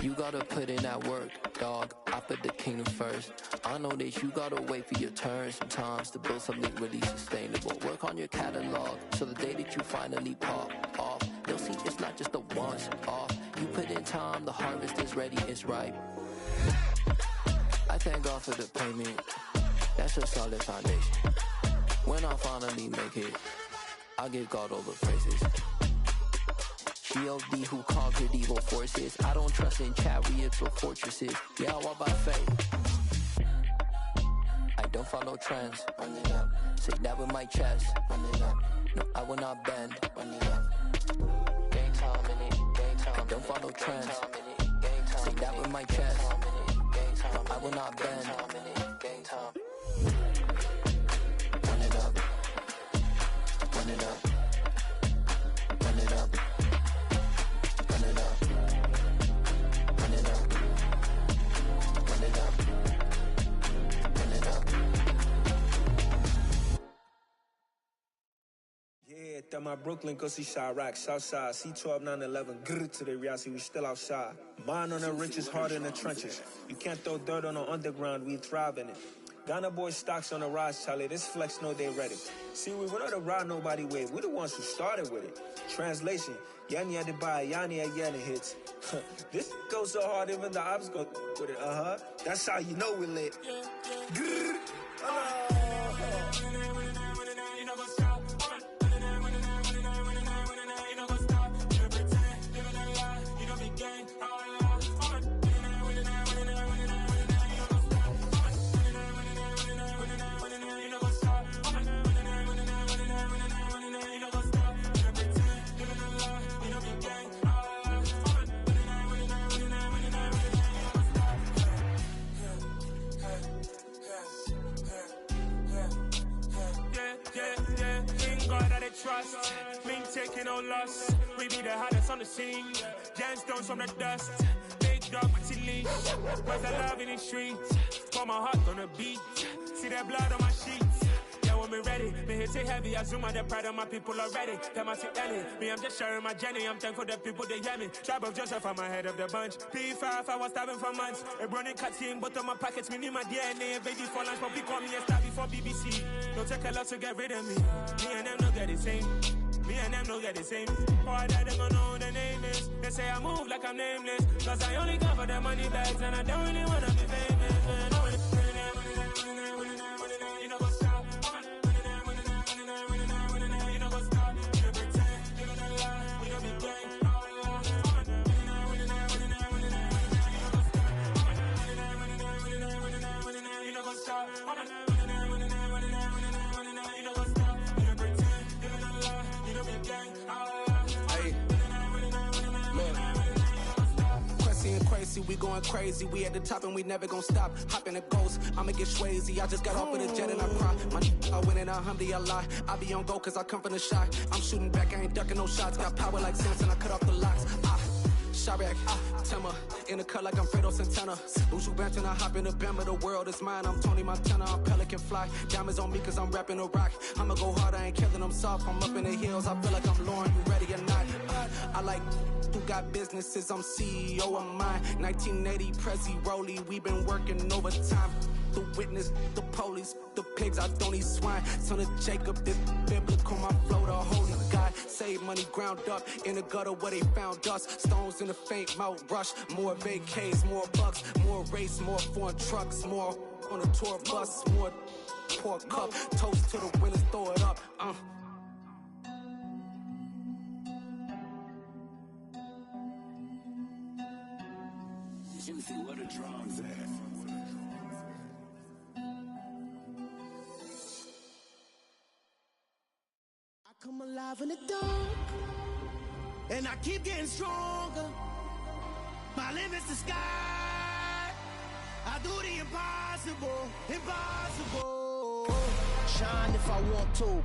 You gotta put in that work, dog. I put the kingdom first. I know that you gotta wait for your turn sometimes to build something really sustainable. Work on your catalog, so the day that you finally pop off, they'll see it's not just a once off. You put in time, the harvest is ready, it's ripe. I thank God for the payment. That's a solid foundation. When I finally make it, I'll give God all the praises. G.O.D. who conquered evil forces. I don't trust in chariots or fortresses. Yeah, I walk by faith. I don't follow trends. Run it up. Say that with my chest. Run it up. No, I will not bend. Run it up. Gang time in it. Gang time. I don't follow trends. Say that with my chest. No, I will not bend. Gang time. Run it up. Run it up. Run it up. Run it up. Run it up. Run it up. Run it up. Yeah, that my Brooklyn, go see Chirac, Southside, C12, 911, grr to the reality, we still outside. Mine on the riches, hard in the trenches. You can't throw dirt on the underground, we thrive in it. Ghana boys stocks on the rise, Charlie, this flex know they ready. See, we were not a ride nobody wave, we the ones who started with it. Translation, Yanni had to buy, Yanni had Yanni hits. This goes so hard, even the ops go with it, That's how you know we lit. Grr. Trust, me taking no loss. We be the hottest on the scene. Gemstones from the dust. Big dog, pretty leash. Where's the love in the streets? For my heart gonna beat. See that blood on my sheets. Yeah, when me ready, me hit it heavy. I zoom out the pride of my people already. Them I see Ellie. Me, I'm just sharing my journey. I'm thankful the people they hear me. Tribe of Joseph, I'm ahead of the bunch. P5, I was starving for months. A running cut in both of my pockets. Me need my DNA. Baby for lunch, but call me a star before BBC. Don't take a lot to get rid of me. Me and them no get the same. Me and them no get the same. Boy, that them gonna know the name is. They say I move like I'm nameless. Cause I only cover the money bags and I don't really wanna be famous. You know what's up? You know what's up? You pretend, you don't lie, we don't be gang. You know what's up? We going crazy, we at the top and we never gon' stop. Hop in a ghost, I'ma get swayzy. I just got off with a jet and I cry. My I win and I humbly I lie. I be on go cause I come from the shot. I'm shooting back, I ain't ducking no shots. Got power like Samson, I cut off the locks. Chirac, Timmer, in the cut like I'm Fredo Santana. Uju Banton, I hop in the Bama, the world is mine. I'm Tony Montana, I'm Pelican Fly. Diamonds on me cause I'm rapping a rock. I'ma go hard, I ain't killing them soft. I'm up in the hills, I feel like I'm Lauren, you ready or not? I like who got businesses, I'm CEO of mine. 1980 Prezi Rolly, we been working overtime. Through witness, the police, the pigs, I don't eat swine. Son of Jacob, this biblical, my flow, the holy God. Save money ground up in the gutter where they found us. Stones in the faint mouth rush. More vacays, more bucks, more race, more foreign trucks, more on a tour bus, more pour cup. Toast to the winners, throw it up. Juicy, where the drums at? I come alive in the dark, and I keep getting stronger. My limit's the sky. I do the impossible, impossible. Shine if I want to.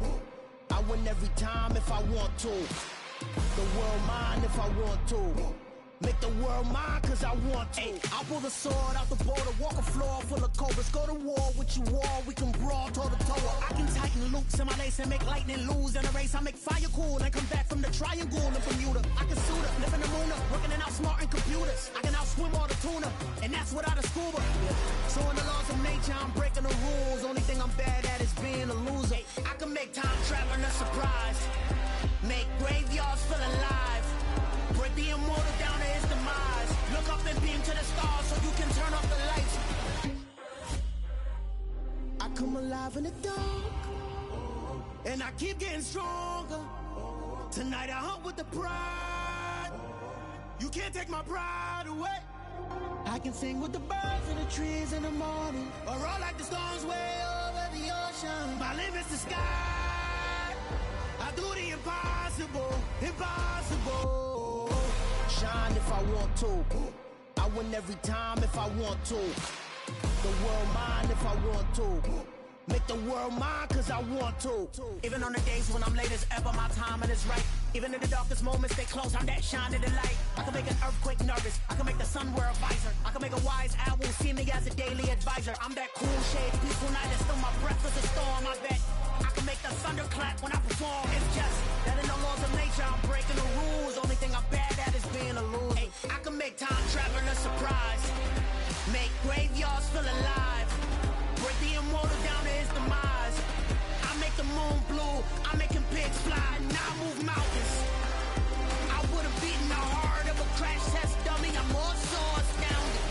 I win every time if I want to. The world mine if I want to. Make the world mine cause I want to. I'll pull the sword out the border, walk a floor full of cobras. Go to war with you all, we can brawl toe to toe. I can tighten loops in my lace and make lightning lose in a race. I make fire cool and come back from the triangle in Bermuda. I can suit up, live in the moon up, working and outsmarting computers. I can outswim all the tuna, and that's without a scuba. So in the laws of nature, I'm breaking the rules. Only thing I'm bad at is being a loser. I can make time traveling a surprise, make graveyards feel alive. Break the immortal down to his demise. Look up and beam to the stars so you can turn off the lights. I come alive in the dark, and I keep getting stronger. Tonight I hunt with the pride. You can't take my pride away. I can sing with the birds and the trees in the morning, or roll like the storms way over the ocean. My limit's the sky. I do the impossible, impossible. Shine if I want to. I win every time if I want to. The world mine if I want to. Make the world mine cause I want to. Even on the days when I'm late as ever, my timing is right. Even in the darkest moments, stay close, I'm that shining the light. I can make an earthquake nervous, I can make the sun wear a visor. I can make a wise owl see me as a daily advisor. I'm that cool shade, peaceful night, and still my breath is a storm, I bet. I can make the thunder clap when I perform. It's just that in the laws of nature, I'm breaking the rules. Only thing I'm bad at is being a loser. Hey, I can make time traveling a surprise, make graveyards feel alive. Break the immortal down to his demise. I make the moon blue, I'm making pigs fly, now I move mountains. I would've beaten the heart of a crash test dummy, I'm more so astounded.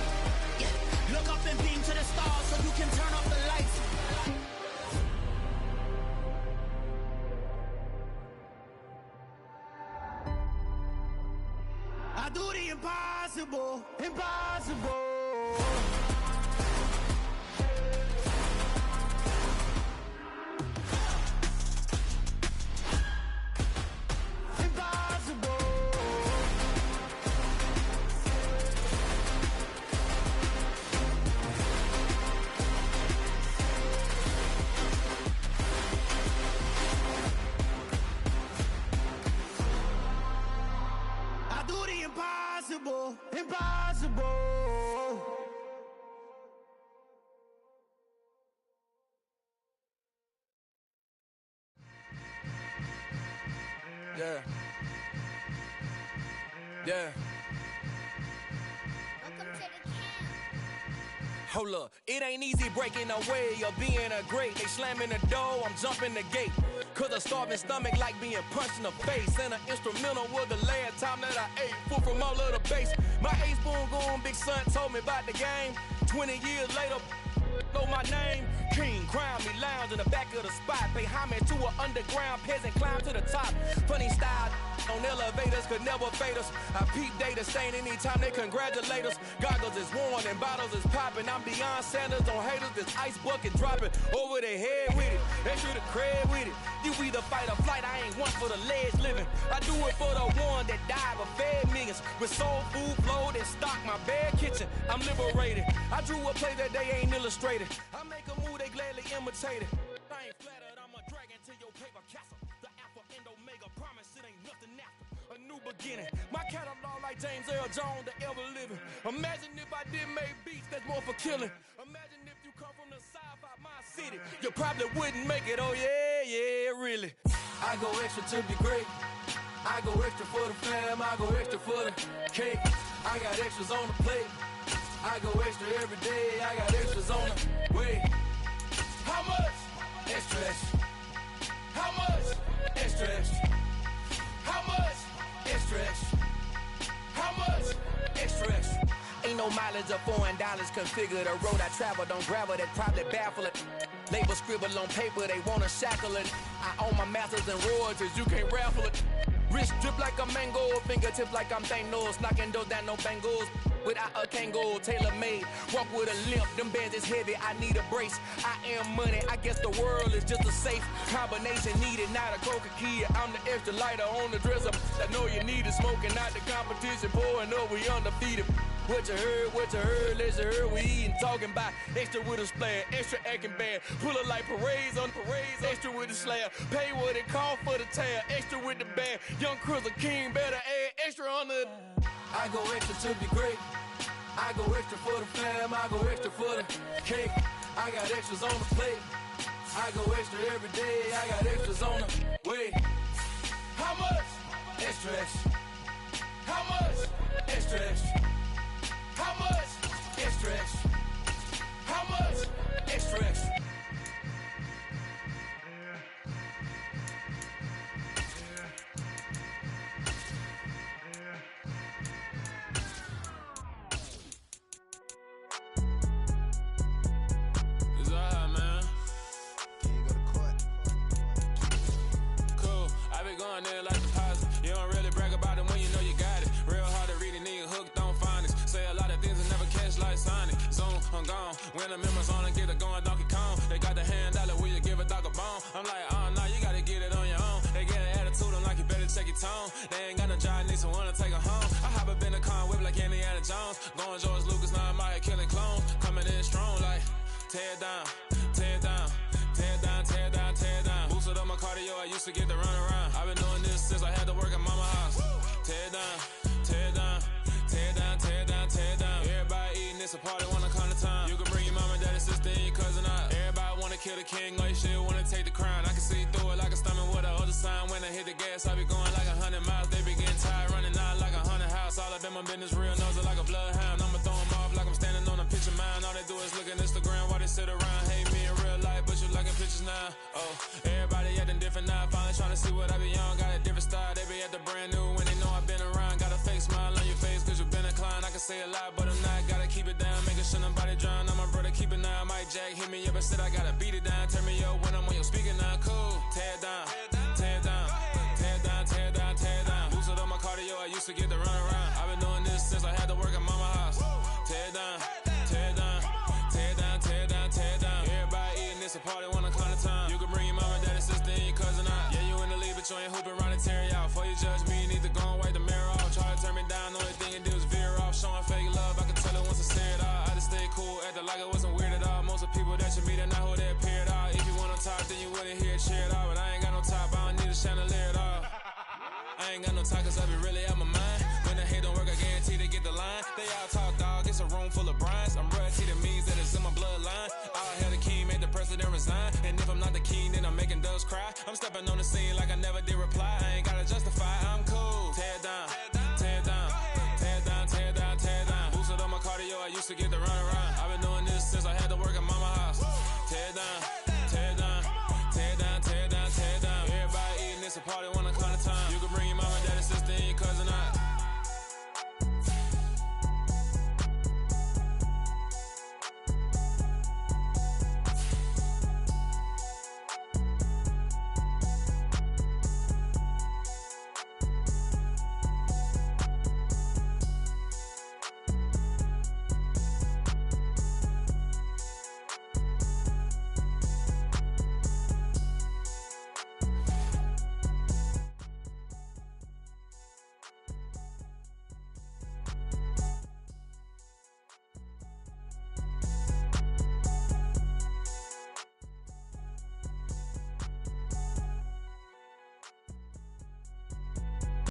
Yeah. Look up and beam to the stars so you can turn off the lights. I do the impossible, impossible. Impossible, impossible. Yeah. Yeah. Hold up, it ain't easy breaking away or being a great. They slamming the door, I'm jumping the gate. Cause a starving stomach like being punched in the face. And an instrumental was the last time that I ate. Food from all of the bass. My ace boom goon, big son told me about the game. 20 years later, know my name. King, crown me, lounge in the back of the spot. Pay homage to an underground peasant, climb to the top. Funny style on elevators could never fade us. I peep data stain anytime they congratulate us. Goggles is worn and bottles is popping. I'm beyond Sanders on haters, this ice bucket dropping over their head with it. They should have cred with it. You either fight or flight, I ain't one for the ledge living. I do it for the one that died but fed millions. With soul food flowed and stocked my bad kitchen. I'm liberated. I drew a play that they ain't illustrated. I make a move, they gladly imitate it. I ain't flattered, I'm a dragon to your paper castle. The alpha and omega, promise it ain't nothing after. A new beginning. My catalog like James Earl Jones, the ever living. Imagine if I did make beats that's more for killing. Imagine if you come from the south out my city. You probably wouldn't make it, oh yeah, yeah, really. I go extra to be great. I go extra for the fam, I go extra for the cake. I got extras on the plate. I go extra every day, I got extras on the way. knowledge of $4 configure the road I travel. Don't gravel, that probably baffle it. Label scribble on paper, they wanna shackle it. I own my masters and royalties, you can't raffle it. Wrist drip like a mango, fingertips like I'm Thanos. Knocking those down, no bangles. Without a Kangol, tailor-made. Walk with a limp, them bands is heavy, I need a brace. I am money, I guess the world is just a safe combination needed, not a Coca-Cola. I'm the extra lighter on the dresser. I know you need it, smoking out the competition, pouring up, we undefeated. What you heard, let's hear we eatin', talking about extra with a splash, extra acting bad. Pull it like parades on parades, extra with the slab. Pay what it call for the tab, extra with the band. Young Crizzle King, better add extra on the. I go extra to be great. I go extra for the fam, I go extra for the cake. I got extras on the plate. I go extra every day, I got extras on the way. How much? Extra, extra. How much? Extra, extra. How much? Extra, extra. How much? Extra, extra. It's alright, man. Cool. I be going there like deposit. You don't really brag about it when you know you got it. Real hard to read a nigga hooked on phonics. Say a lot of things and never catch like Sonic. Zone, I'm gone. When the members on and get it going Donkey Kong. They got the hand dollar, will you give a dog a bone? I'm like, oh no, you gotta get it on your own. They get an attitude, I'm like, you better check your tone. They ain't got no job, need someone to take her home. I hop up in a car, whip like Indiana Jones. Going George Lucas, now I'm out here killing clones. Coming in strong like, tear down, tear down, tear down, tear down, tear down. Boosted up my cardio, I used to get to run around. I've been doing this since I had to work at mama house. Tear down, tear down, tear down, tear down, tear down. Everybody eating, it's a party, wanna come to time. You can bring your mama, daddy, sister, and your cousin out. Everybody wanna kill the king, or you shit wanna take the crown. I can see through it like a stomach with a other sign. When I hit the gas, I be going like 100 miles. They be getting tired, running out like 100 house. All up in my business, real nose like a bloodhound. I'ma throw them off like I'm standing on a picture mound. All they do is look at Instagram while they sit around. Hate me in real life, but you liking pictures now. Oh, everybody acting different now. Finally trying to see what I be on. Got a different style, they be at the brand new when they know I've been around. Got a fake smile on your face, cause you been inclined. I can say a lot, but I'm not. Gotta keep it down, making sure nobody drown. I'm my brother, keep it now. Mike Jack hit me up and said I gotta beat it down. Turn me up when I'm on your speaker now. Cool, tear down, tear down, tear down, tear down, tear down. Boosted up my cardio, I used to get to run around. I've been doing this since I had to work at mama house. Tear down, tear down, tear down, tear down, tear down. Everybody eating, it's a party, wanna climb the time. You can bring your mama, daddy, sister, and your cousin out. Yeah, you in the lead, but you ain't hooping around and tear out. Before you judge me, you need to go and wipe the mirror off. Try to turn me down, only thing you do is veer off. Showing fake love, I can tell it once I say it all. I just stay cool, acting like it wasn't weird at all. Most of the people that you meet are not who they appear at all. If you want to talk, then you wouldn't hear it cheer at all. But I ain't got no top, I don't need a chandelier at all. I ain't got no talk, cause I be really out my mind. When the hate don't work, I guarantee they get the line. They all talk, dog, it's a room full of brinds. I'm royalty, that means that it's in my bloodline. All hell the king, made the president resign. And if I'm not the king, then I'm making doves cry. I'm stepping on the scene like I never did reply. I ain't gotta justify,